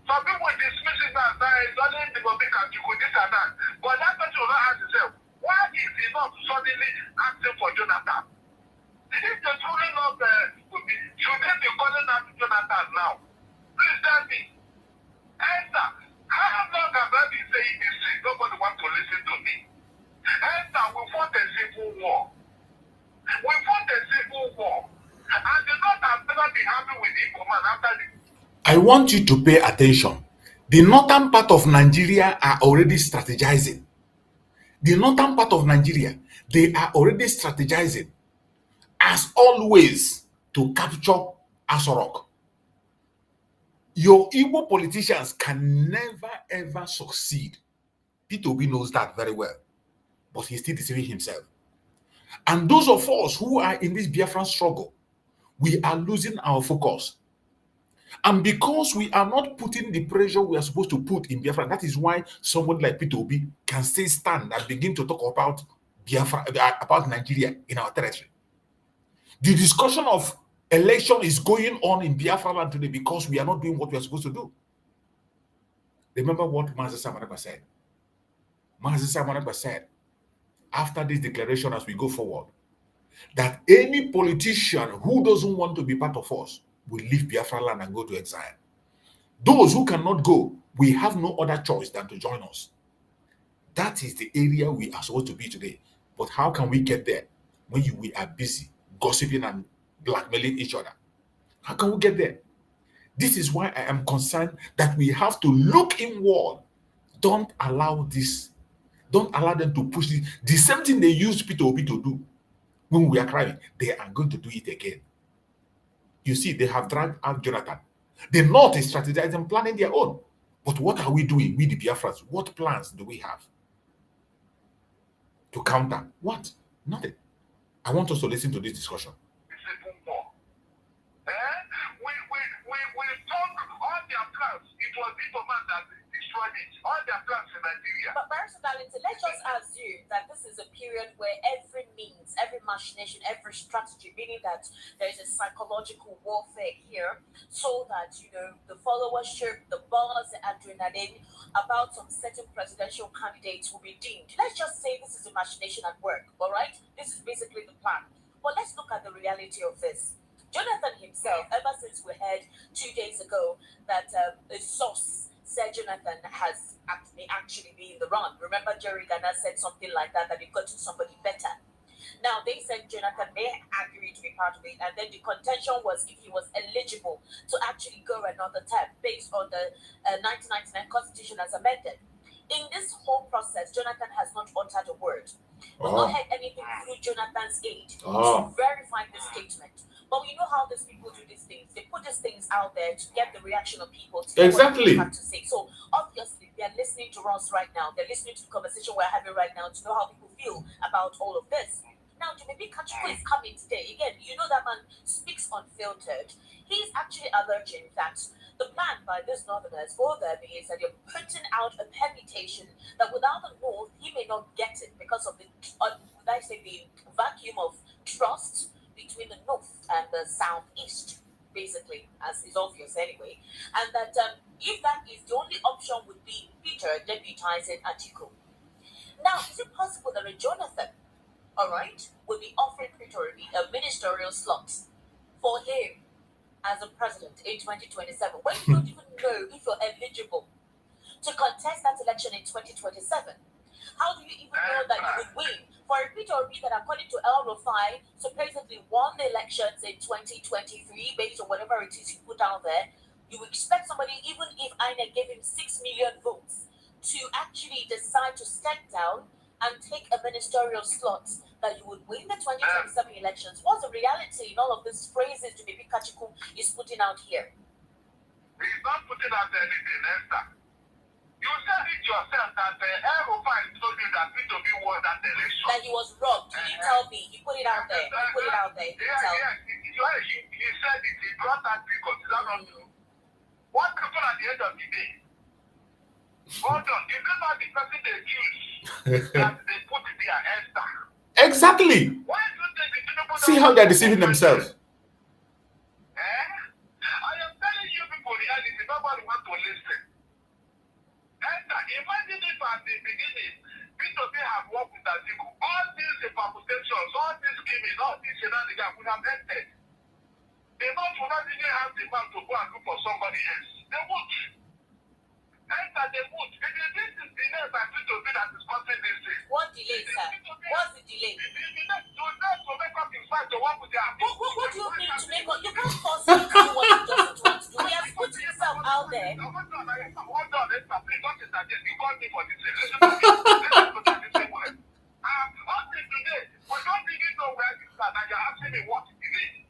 Some people dismiss it as that it's only the public and you could this and that. But that person will not ask himself, why is he not suddenly asking for Jonathan? If the children of should they be calling out Jonathan now? Please tell me. Esther, how long have I been saying this thing? Nobody wants to listen to me. Esther, we fought a civil war. We fought a civil war. And the North has never been happy with the command after the... I want you to pay attention. The northern part of Nigeria are already strategizing. The northern part of Nigeria, they are already strategizing, as always, to capture Asorok. Your Igbo politicians can never ever succeed. Peter Obi knows that very well, but he's still deceiving himself. And those of us who are in this Biafran struggle, we are losing our focus. And because we are not putting the pressure we are supposed to put in Biafra, that is why someone like Peter Obi can still stand and begin to talk about Biafra, about Nigeria in our territory. The discussion of election is going on in Biafra land today because we are not doing what we are supposed to do. Remember what Mazi Samanagba said. Mazi Samanagba said, after this declaration as we go forward, that any politician who doesn't want to be part of us will leave Biafra land and go to exile. Those who cannot go, we have no other choice than to join us. That is the area we are supposed to be today. But how can we get there when we are busy gossiping and blackmailing each other? How can we get there? This is why I am concerned that we have to look inward. Don't allow this. Don't allow them to push this. The same thing they used Peter Obi to do when we are crying, they are going to do it again. You see, they have dragged out Jonathan. The North is strategizing, planning their own. But what are we doing, we the Biafrans? What plans do we have to counter? What? Nothing. I want us to listen to this discussion. We talk all their plans. It was Itoman that destroyed it. All their plans in Nigeria. But Barrister Darlington, let's just assume that this is a period where every means, every machination, every strategy, meaning that there is a psychological warfare here, so that, you know, the followership, the buzz, the adrenaline about some certain presidential candidates will be deemed. Let's just say this is a machination at work, all right? This is basically the plan. But let's look at the reality of this. Jonathan himself, ever since we heard 2 days ago that a source said Jonathan has actually been in the run. Remember, Jerry Ghana said something like that he got to somebody better. Now, they said Jonathan may agree to be part of it, and then the contention was if he was eligible to actually go another term based on the 1999 Constitution as amended. In this whole process, Jonathan has not uttered a word. We've not heard anything through Jonathan's aid to verify this statement. But we know how these people do these things. They put these things out there to get the reaction of people to know what they have to say. So obviously, they're listening to us right now. They're listening to the conversation we're having right now to know how people feel about all of this. Now, maybe Kachuku is coming today. Again, you know that man speaks unfiltered. He's actually alleging that the plan by these northerners for them is that you're putting out a permutation that without the North, he may not get it because of the vacuum of trust between the North and the Southeast, basically, as is obvious anyway. And that if that is the only option would be Peter deputizing Atiku. Now, is it possible that a Jonathan all right, will be offering Peter Obi a ministerial slot for him as a president in 2027, when you don't even know if you're eligible to contest that election in 2027. How do you even know that you would win? For a Peter Obi that, according to El Rufai, supposedly won the elections in 2023 based on whatever it is you put out there, you expect somebody, even if INEC gave him 6 million votes, to actually decide to step down and take a ministerial slot, that you would win the 2027 elections. What's the reality in all of these phrases to maybe Kachiku is putting out here? He's not putting out anything, Esther. You said it yourself that Rufai told you that P2B won that election. That he was robbed. You didn't tell me. He put it out there. He put it out there. He said it. He brought that because is that not true? What happened at the end of the day? Hold on. Is it not the person they choose that they put their Esther? Exactly. Why do they see how they're deceiving themselves? I am telling you people reality. Nobody wants to listen. Esther, imagine if at the beginning, P2B have worked with Atiku. All these permutations, all these scheming, all these shenanigans would have ended. They would not even have the man to go and look for somebody else. They would. Esther, they would. This is the name by P2B that is causing this thing. What delay, sir? What's the delay? To make up his mind to work with their What do you mean to make up? You can't force him to do what he doesn't want to do. He has put himself out there. Hold on, Esther, please don't interject. You called me for this thing. Listen to me. Let's put that the same way. Until today, we don't even know where this is, and you're asking me what it is.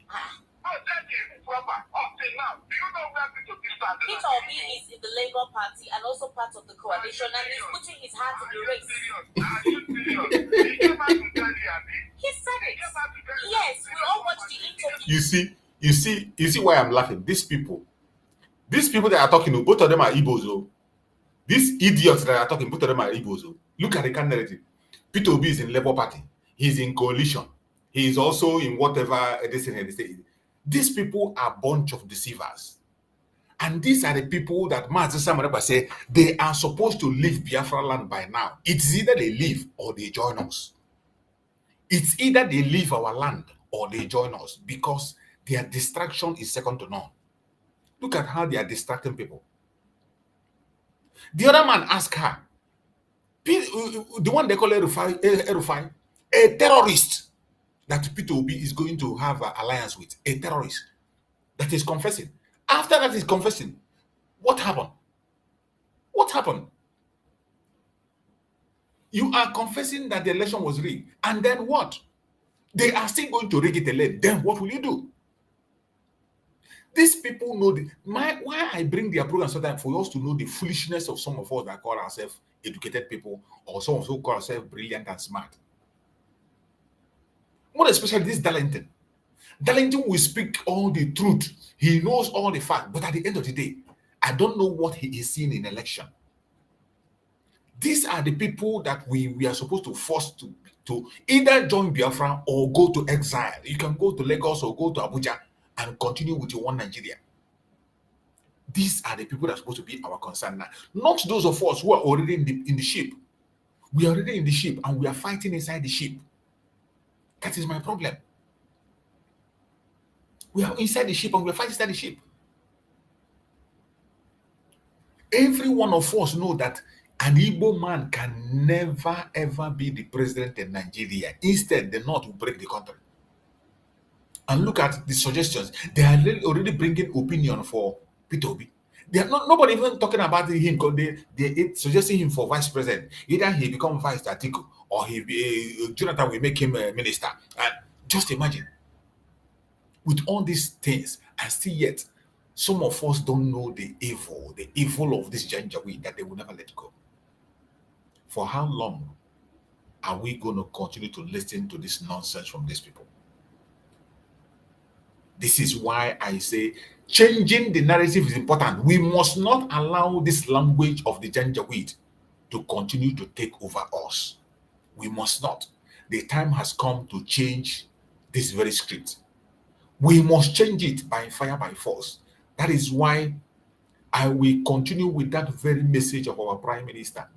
No, tell me proper. Until now, do you know where P2B started? Peter Obi is in the Labour Party and also part of the coalition, and he's putting his hat in the race. Are you serious? He came out to tell you, Abi. He said it. Yes, we all watched the interview. You see why I'm laughing? These people that are talking, both of them are Igbos. Oh. These idiots that are talking, both of them are Igbos. Oh. Look at the kind of narrative. Peter Obi is in Labour Party. He's in coalition. He is also in whatever they say. These people are a bunch of deceivers. And these are the people that Mazi Samareba say they are supposed to leave Biafra land by now. It's either they leave or they join us. It's either they leave our land or they join us, because their distraction is second to none. Look at how they are distracting people. The other man asked her, the one they call Erufai, a terrorist that P2B is going to have an alliance with, a terrorist that is confessing. After that is confessing, what happened? What happened? You are confessing that the election was rigged, and then what? They are still going to rig it again. Then what will you do? These people know why I bring their program so that for us to know the foolishness of some of us that call ourselves educated people, or some of us who call ourselves brilliant and smart. More especially this Darlington. Darlington will speak all the truth. He knows all the facts, but at the end of the day, I don't know what he is seeing in election. These are the people that we are supposed to force to either join Biafra or go to exile. You can go to Lagos or go to Abuja and continue with your one Nigeria. These are the people that are supposed to be our concern now. Not those of us who are already in the ship. We are already in the ship and we are fighting inside the ship. That is my problem. We are inside the ship and we are fighting inside the ship. Every one of us know that an Igbo man can never ever be the president in Nigeria. Instead, the North will break the country. And look at the suggestions. They are already bringing opinion for P2B. They are nobody even talking about him, because they suggesting him for vice president. Either he become vice Atiku or Jonathan will make him a minister. And just imagine, with all these things, and still yet, some of us don't know the evil of this Janjaweed that they will never let go. For how long are we going to continue to listen to this nonsense from these people? This is why I say changing the narrative is important. We must not allow this language of the Janjaweed to continue to take over us. We must not. The time has come to change this very script. We must change it by fire, by force. That is why I will continue with that very message of our Prime Minister.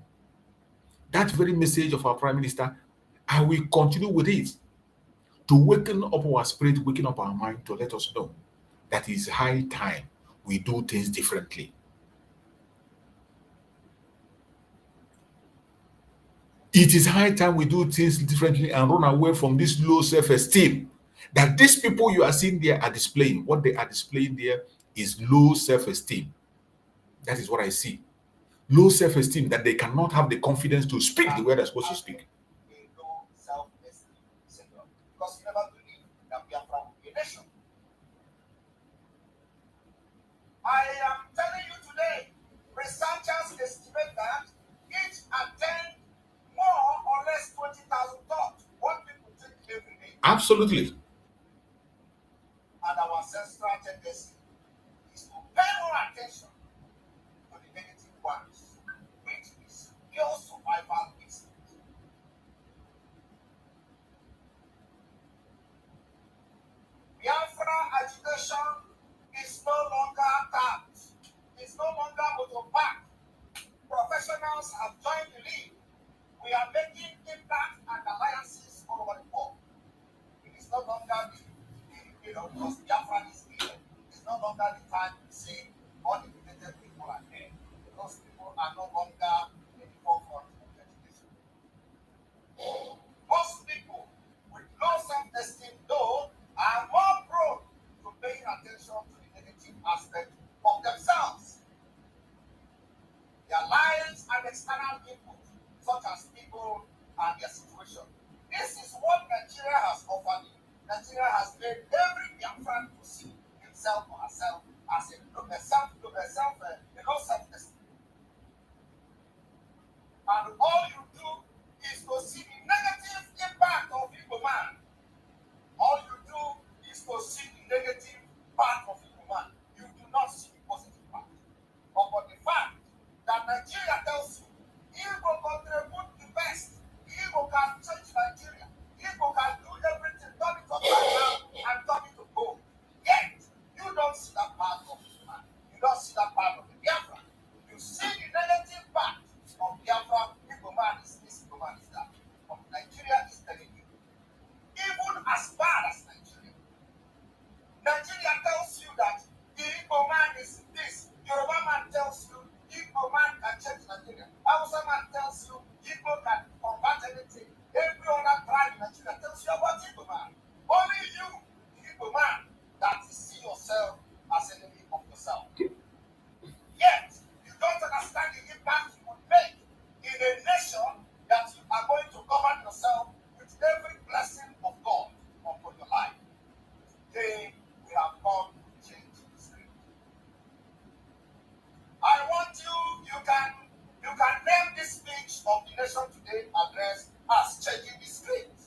That very message of our Prime Minister, I will continue with it to waken up our spirit, waken up our mind to let us know that it's high time we do things differently. It is high time we do things differently and run away from this low self-esteem that these people you are seeing there are displaying. What they are displaying there is low self-esteem. That is what I see. Low self-esteem, that they cannot have the confidence to speak the way they're supposed to speak. A low self-esteem syndrome, because you never believe that Biafra will be a nation. I am telling you today, researchers estimate that each attend more or less 20,000 thoughts, what people think every day. Absolutely. And our ancestral tendency is to pay more attention to the negative ones, which is pure survival instinct. Biafra agitation is no longer that. It's no longer motorbike. Professionals have joined the league. We are making impact and alliances all over the world. It is no longer because Biafra is here. It's no longer the time to say uneducated people are there. Those people are no longer in the forefront of education. Most people with low self-esteem, though, are more prone to paying attention to the negative aspect of themselves. Their lives and external input, such as people and their situation. This is what Nigeria has offered you. Nigeria has made every Biafran to see himself or herself as a low self-esteem. And all you do is to see the negative impact of Igbo man. All you do is to see the negative part of Igbo man. You do not see the positive part. But the fact that Nigeria tells you Igbo contribute the best, Igbo can change Nigeria, Igbo can do everything, turn it upside down and turn it to gold. Yet, you don't see that part of Igbo man. You don't see that part of the Biafra. You see the negative part of Biafra. Igbo man is this, Igbo man is that. But Nigeria is telling you, even as bad as Nigeria, Nigeria tells you that the Igbo man is this, Yoruba man tells you Igbo man can change Nigeria, Hausa man tells you Igbo can convert anything, every other tribe in Nigeria tells you about Igbo man. Only you, the Igbo man, that you see yourself as enemy of yourself. Yet, you don't understand the impact you would make in a nation that you are going to govern yourself with every blessing of God upon your life. Today, we have come to change history. I want you can name this speech of the Nation Today address as changing the script.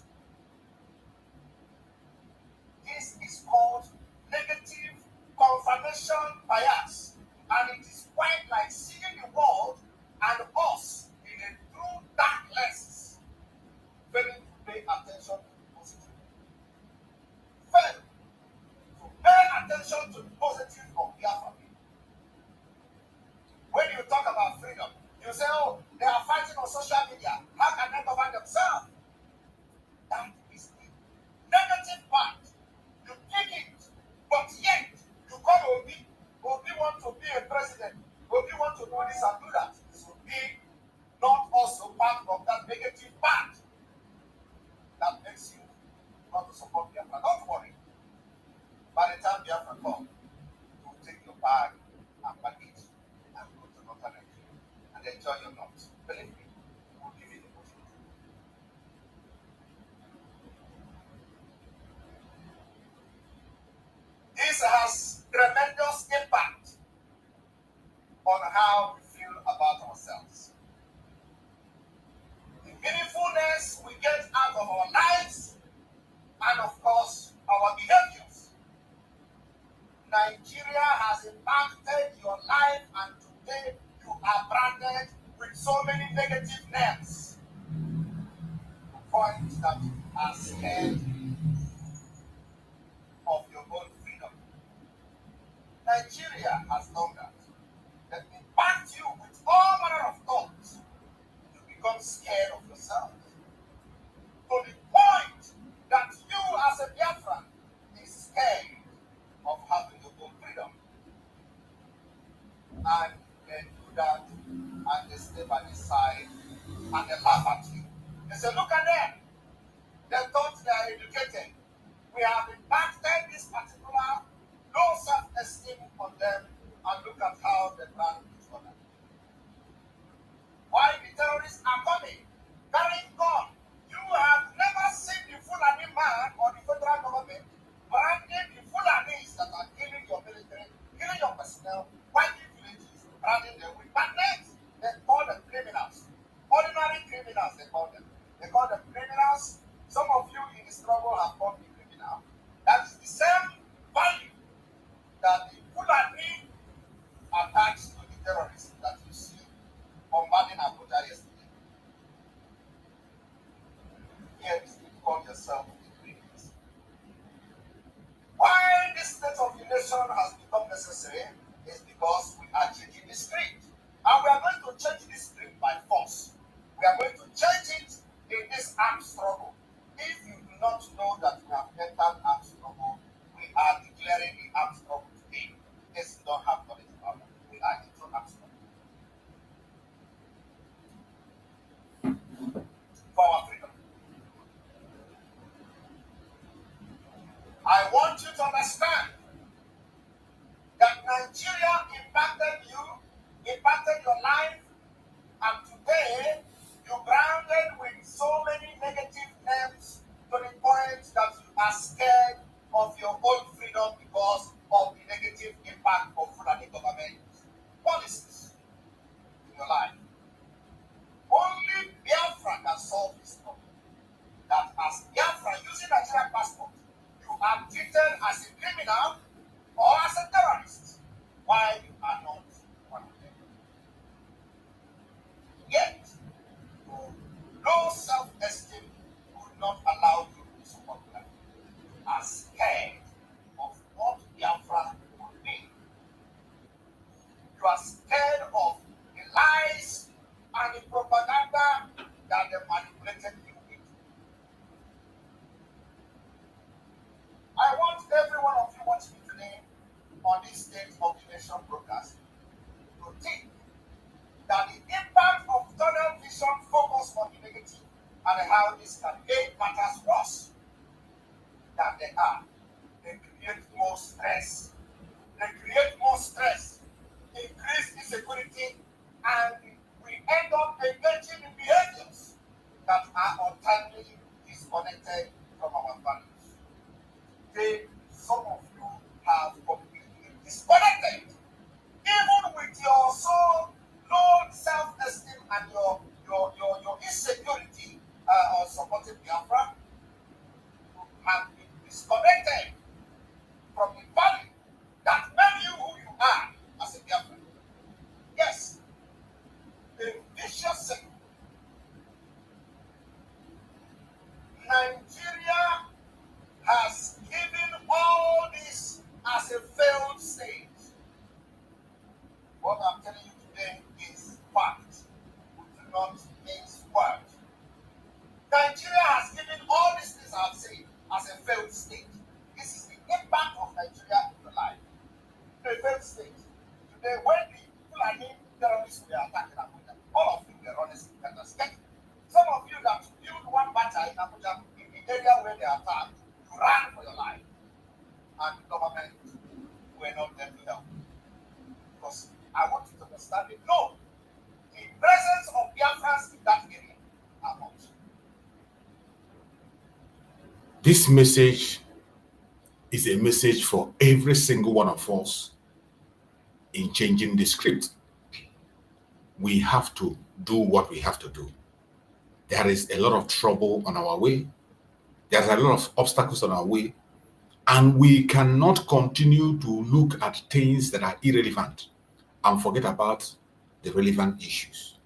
This is called negative confirmation bias, and it is quite like seeing the world and us in a true dark lens, failing to pay attention to the positive. Fail to pay attention to the positive of Biafra. When you talk about freedom, you say, oh, they are fighting on social media. How can they govern themselves? That is the negative part. You pick it, but yet you call Obi. Obi want to be a president. Obi want to do this and do that. Is Obi not also part of that negative part that makes you not to support Biafra? Don't worry. By the time Biafra comes, you will take your bag and baggage and go to Northern Nigeria and enjoy your nuts. Believe me, we will give you the opportunity. This has tremendous impact on how we feel about ourselves. The meaningfulness we get out of our lives and, of course, our behaviors. Nigeria has impacted your life, and today you are branded with so many negative names. The point that you are scared of your own freedom. Nigeria has done that. That impact you with all manner of thoughts. You become scared of yourself. To have impacted this particular low self-esteem on them, and look at how they plan each other. Why the terrorists are coming, carrying gun. You have never seen the Fulani man or the federal government branding the Fulanis that are killing your military, killing your personnel, wiping villages, branding them with bad names. They call them criminals. Ordinary criminals, they call them. They call them criminals. Some of you in the struggle have called me criminal. That is the same value that the Fulani attached to the terrorists that you see bombarding Abuja yesterday. Yet you call yourself a criminal. Why this state of the nation has become necessary is because we are changing the script. And we are going to change this script by force. We are going to change it in this armed struggle. If you do not know that we have entered armed struggle, we are declaring the armed struggle today. Yes, you don't have knowledge about it. We are into armed struggle. For our freedom. I want you to understand that Nigeria impacted you, impacted your life, and today you're branded with so many negative names to the point that you are scared of your own freedom because of the negative impact of Fulani government policies in your life. Only Biafra can solve this problem. That as Biafra using Nigerian passport, you are treated as a criminal or as a terrorist, while you are not one of them. Yet, low self-esteem would not allow you to support them. You are scared of what Biafra would be. You are scared of the lies and the propaganda that they manipulated you with. I want every one of you watching today on this State of the Nation broadcast to think that the impact of tunnel vision focus on the negative and how this can make matters worse than they are. They create more stress. They create more stress, increase insecurity, and we end up engaging in behaviors that are entirely disconnected from our values. Some of you have completely disconnected, even with your so low self-esteem and your insecurity on supporting Biafra. You have been disconnected from the value that made you who you are as a Biafran. Yes, a vicious circle. Nigeria has given all this as a failed state. What I'm telling you today is fact. We do not mince words. Nigeria has given all these things I've said as a failed state. This is the impact of Nigeria in your life. A failed state. Today, when the Fulani terrorists were attacking Abuja, all of you were honestly kind of scared. Some of you that built one batter in Abuja, in the area where they attacked, you ran for your life. And the government were not there to help. Because I want you to understand it. No, the presence of Biafrans in that area are not. This message is a message for every single one of us in changing the script. We have to do what we have to do. There is a lot of trouble on our way. There's a lot of obstacles on our way. And we cannot continue to look at things that are irrelevant and forget about the relevant issues.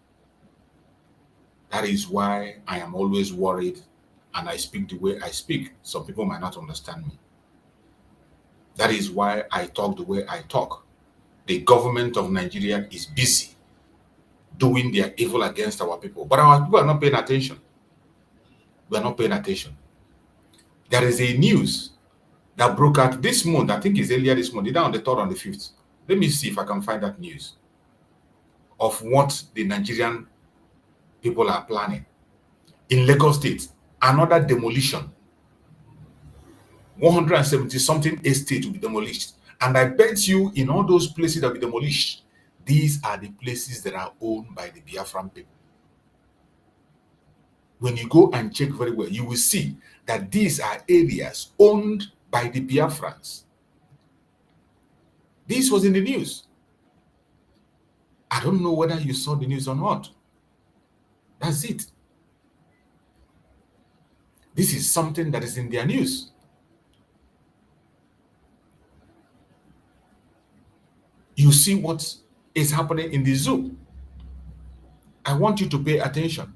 That is why I am always worried and I speak the way I speak. Some people might not understand me. That is why I talk the way I talk. The government of Nigeria is busy doing their evil against our people. But our people are not paying attention. We are not paying attention. There is a news that broke out this month. I think it's earlier this month, either on the 3rd or on the 5th. Let me see if I can find that news of what the Nigerian people are planning. In Lagos State, another demolition. 170 something estates will be demolished. And I bet you in all those places that will be demolished, these are the places that are owned by the Biafran people. When you go and check very well, you will see that these are areas owned by the Biafrans. This was in the news. I don't know whether you saw the news or not. That's it. This is something that is in their news. You see what is happening in the zoo. I want you to pay attention.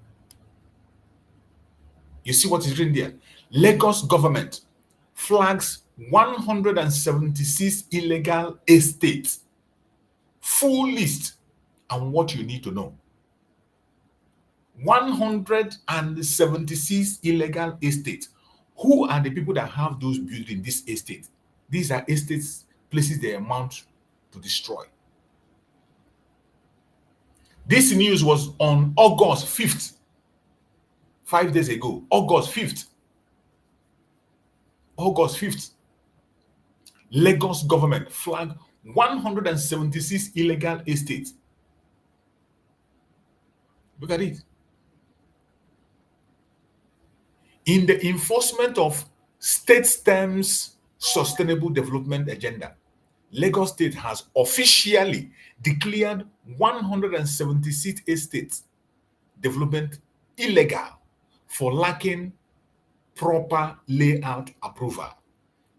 You see what is written there. Lagos government flags 176 illegal estates. Full list and what you need to know. 176 illegal estates. Who are the people that have those building this estate? These are estates, places they amount to destroy. This news was on August 5th, 5 days ago. August 5th. August 5th. Lagos government flagged 176 illegal estates. Look at it. In the enforcement of State STEM's Sustainable Development Agenda, Lagos State has officially declared 176 estates development illegal for lacking proper layout approval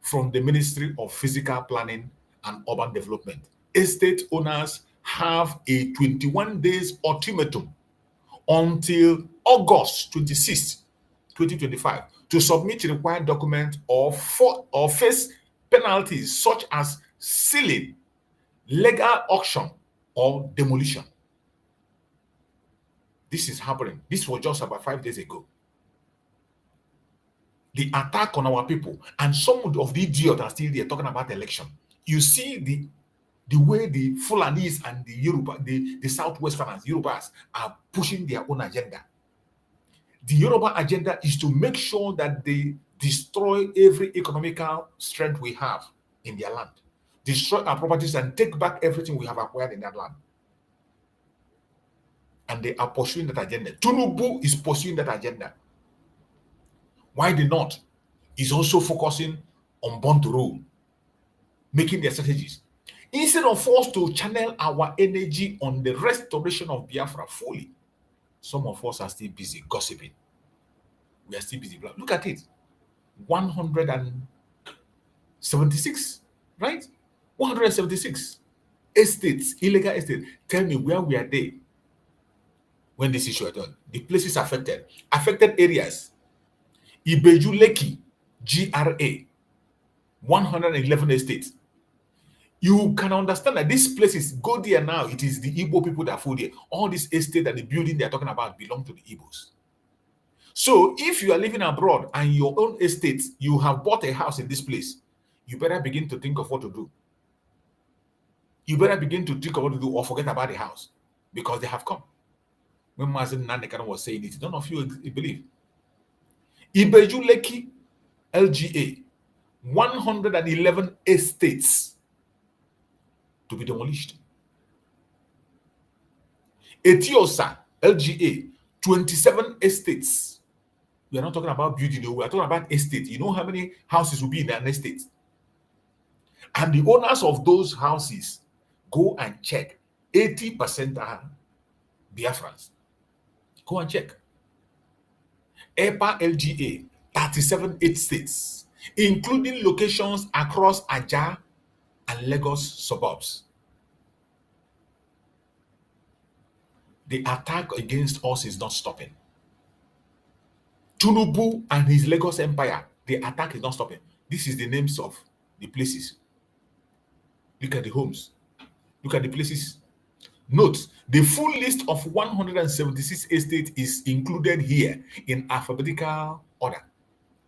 from the Ministry of Physical Planning and Urban Development. Estate owners have a 21 days ultimatum until August 26, 2025 to submit required documents or face penalties such as sealing, legal auction, or demolition. This is happening. This was just about 5 days ago. The attack on our people, and some of the idiots are still there talking about election. You see the way the Fulanis and the Yoruba, the Southwesterners, Yorubas, are pushing their own agenda. The Yoruba agenda is to make sure that they destroy every economical strength we have in their land, destroy our properties, and take back everything we have acquired in that land. And they are pursuing that agenda. Tinubu is pursuing that agenda. Why the North is also focusing on born to rule, making their strategies. Instead of us to channel our energy on the restoration of Biafra fully, some of us are still busy gossiping. We are still busy. Look at it. 176, right? 176 estates, illegal estates. Tell me, where were they when this issue was done? The places affected areas. Ibeju Lekki, GRA, 111 estates. You can understand that these places, go there now, it is the Igbo people that fool there. All this estate and the building they are talking about belong to the Igbos. So if you are living abroad and your own estate, you have bought a house in this place, you better begin to think of what to do. You better begin to think of what to do or forget about the house because they have come. When Mazen Nandekan was saying it, none of you believe. Ibeju Lekki, LGA, 111 estates to be demolished. Etiosa, LGA, 27 estates. We are not talking about building, we are talking about estate. You know how many houses will be in an estate? And the owners of those houses, go and check. 80% are Biafrans. Go and check. EPA LGA, 37 estates, including locations across Ajah and Lagos suburbs. The attack against us is not stopping. Tinubu and his Lagos empire, the attack is not stopping. This is the names of the places. Look at the homes. Look at the places. Note, the full list of 176 estates is included here in alphabetical order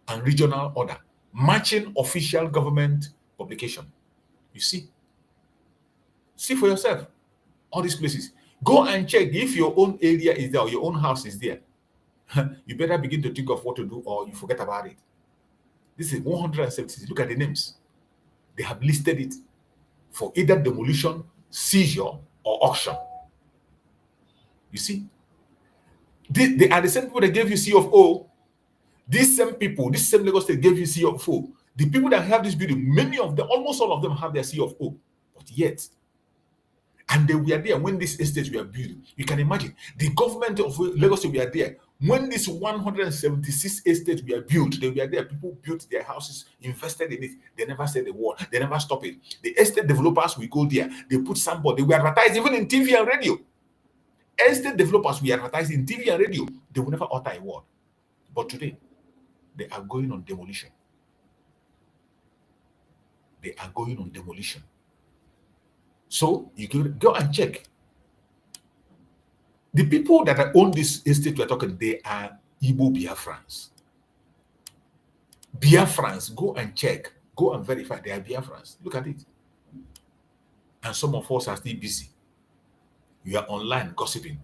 and regional order, matching official government publication. You see? See for yourself all these places. Go and check if your own area is there or your own house is there. You better begin to think of what to do or you forget about it. This is 170. Look at the names. They have listed it for either demolition, seizure, or auction. You see? They are the same people that gave you C of O. These same people, this same Lagos State gave you C of O. The people that have this building, many of them, almost all of them have their C of O. But yet, and they were there when these estates were built. You can imagine, the government of Lagos State were there. When these 176 estates were built, they were there. People built their houses, invested in it. They never said a word. They never stopped it. The estate developers will go there. They put somebody. They were advertised even in TV and radio. Estate developers will advertise in TV and radio. They will never utter a word. But today, they are going on demolition. They are going on demolition. So you can go and check. The people that own this estate we're talking, they are Igbo Biafrans. Biafrans, go and check. Go and verify they are Biafrans. Look at it. And some of us are still busy. You are online gossiping.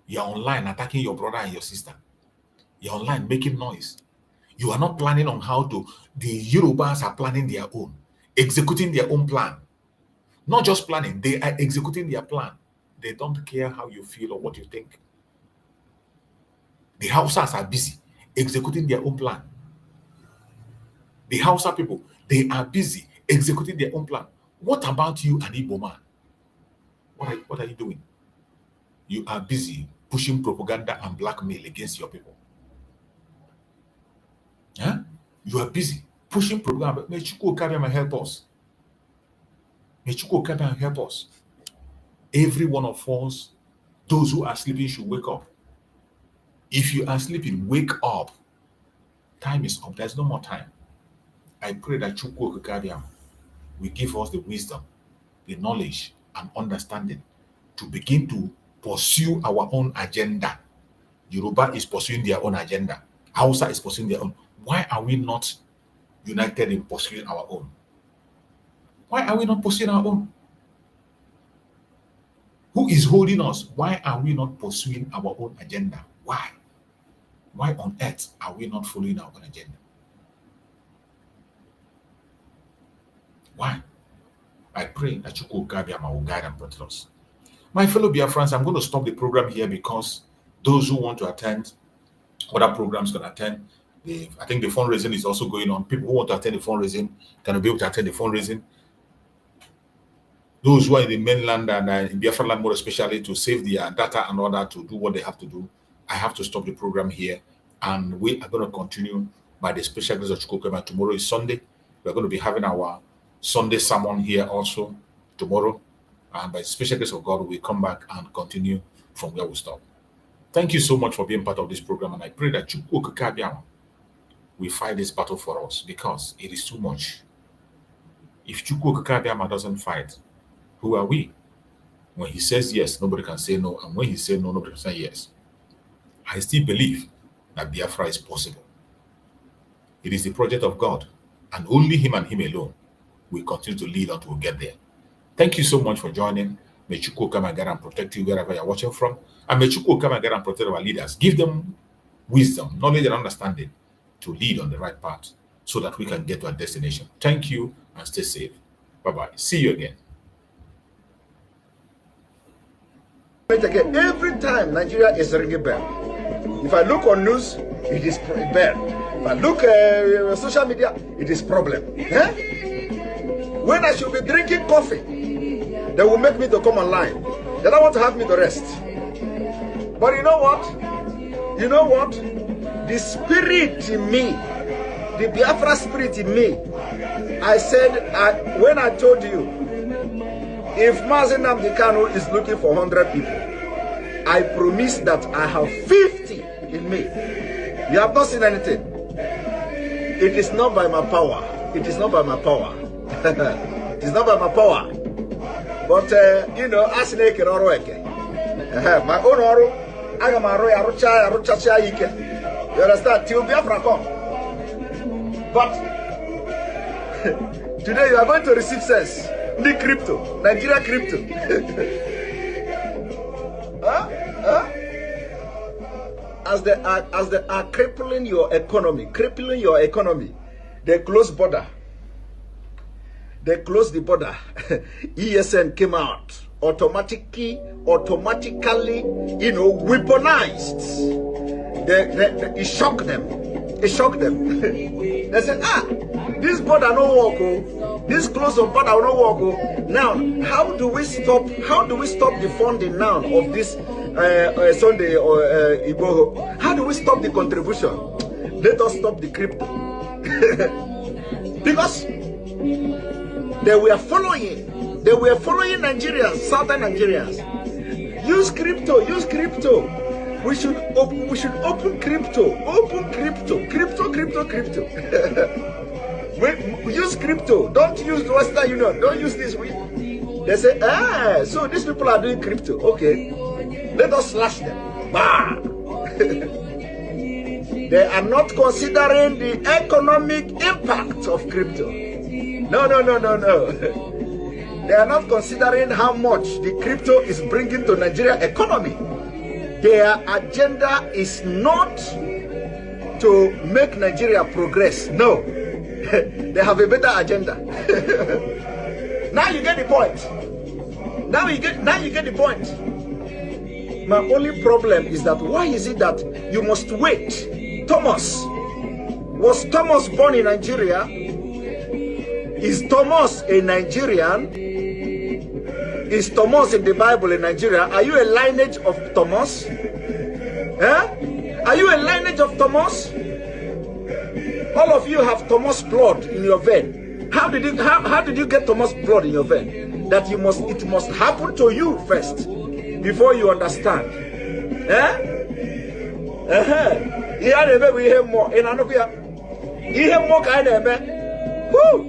You are online attacking your brother and your sister. You are online making noise. You are not planning on how to. The Yorubas are planning their own, executing their own plan. Not just planning, they are executing their plan. They don't care how you feel or what you think. The Hausas are busy executing their own plan. The Hausa people, they are busy executing their own plan. What about you, an Igbo man? What are you doing? You are busy pushing propaganda and blackmail against your people. Huh? You are busy pushing propaganda. May Chukwu Kabiyama help us. May Chukwu Kabiyama help us. Every one of us, those who are sleeping should wake up. If you are sleeping, wake up. Time is up. There's no more time. I pray that Chukwu Kabiyama will give us the wisdom, the knowledge, and understanding to begin to pursue our own agenda. Yoruba is pursuing their own agenda. Hausa is pursuing their own. Why are we not united in pursuing our own? Why are we not pursuing our own? Who is holding us? Why are we not pursuing our own agenda? Why? Why on earth are we not following our own agenda? Why? I pray that Chukwu Kabiyama will guide and protect us. My fellow Biafrans, I'm going to stop the program here because those who want to attend other programs can attend. I think the fundraising is also going on. People who want to attend the fundraising can be able to attend the fundraising. Those who are in the mainland and in Biafra land more especially to save their data and order to do what they have to do, I have to stop the program here. And we are going to continue by the special grace of Chukwu Kabiyama. Tomorrow is Sunday. We're going to be having our Sunday sermon here also tomorrow. And by the special grace of God, we'll come back and continue from where we stop. Thank you so much for being part of this program. And I pray that Chukwu Kabiyama will fight this battle for us because it is too much. If Chukwu Kabiyama doesn't fight, who are we? When he says yes, nobody can say no. And when he says no, nobody can say yes. I still believe that Biafra is possible. It is the project of God. And only him and him alone will continue to lead until we get there. Thank you so much for joining. May Chukwu come and guide and protect you wherever you're watching from. And may Chukwu come and guide and protect our leaders. Give them wisdom, knowledge, and understanding to lead on the right path so that we can get to our destination. Thank you and stay safe. Bye-bye. See you again. Every time Nigeria is ringing bell. If I look on news, it is bad. If I look social media, it is problem. When I should be drinking coffee, they will make me to come online. They don't want to have me to rest. But you know what? You know what? The spirit in me, the Biafra spirit in me, I said, when I told you, if Mazi Nnamdi Kanu is looking for 100 people, I promise that I have 50 in me. You have not seen anything. It is not by my power. It is not by my power. It is not by my power. But, you know, as my own oru, I am a rucha. You understand? Till Biafra come. But, today you are going to receive sense. The crypto, Nigeria crypto. As they are crippling your economy, They closed border. They closed the border. ESN came out automatically, weaponized. It shocked them. It shocked them. They said, this border no work. This close of border no work. Now, how do we stop the funding now of this Sunday or Igbo? How do we stop the contribution? Let us stop the crypto. Because they were following Nigerians, southern Nigerians. Use crypto. We should open crypto. Crypto. Use crypto. Don't use the Western Union. Don't use this. They say, so these people are doing crypto. Okay, let us slash them. Bah! They are not considering the economic impact of crypto. No. They are not considering how much the crypto is bringing to Nigeria economy. Their agenda is not to make Nigeria progress. No. They have a better agenda. Now you get the point. Now you get the point. My only problem is that why is it that you must wait? Was Thomas born in Nigeria? Is Thomas a Nigerian? Is Thomas in the Bible in Nigeria? Are you a lineage of Thomas? Are you a lineage of Thomas? All of you have Thomas blood in your vein. How did you get Thomas blood in your vein? That it must happen to you first before you understand. He had a baby here more in Anubia. He had more kind of man. Whoo!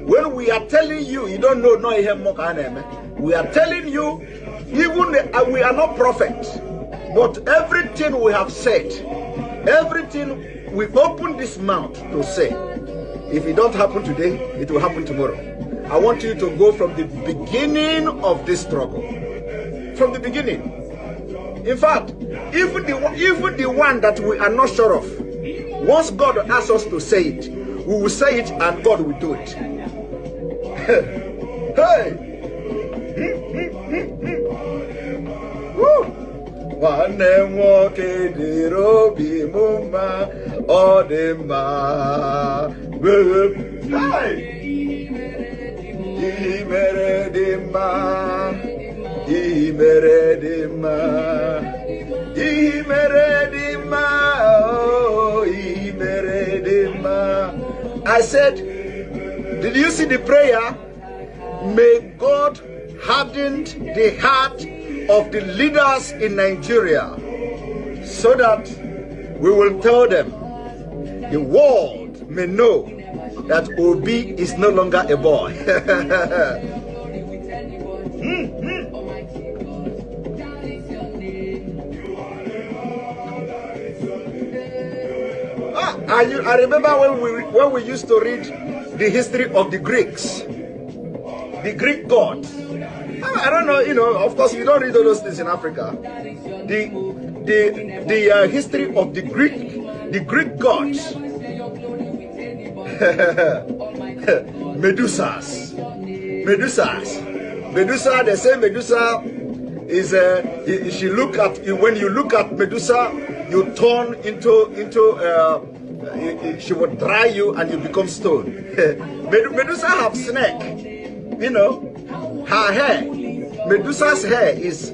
When we are telling you, you don't know, no, we are telling you, even we are not prophets, but everything we have said, everything we open this mouth to say, if it don't happen today, it will happen tomorrow. I want you to go from the beginning of this struggle. From the beginning. In fact, even the one that we are not sure of, once God asks us to say it, we will say it and God will do it. Hey! I said, did you see the prayer? May God harden the heart of the leaders in Nigeria so that we will tell them, the world may know that Obi is no longer a boy. I remember when we used to read the history of the Greeks, the Greek gods. I don't know, of course you don't read all those things in Africa. The history of the Greek gods. Medusa. They say Medusa is she look at when you look at Medusa, you turn into she would dry you and you become stone. Medusa have snake, her hair. Medusa's hair is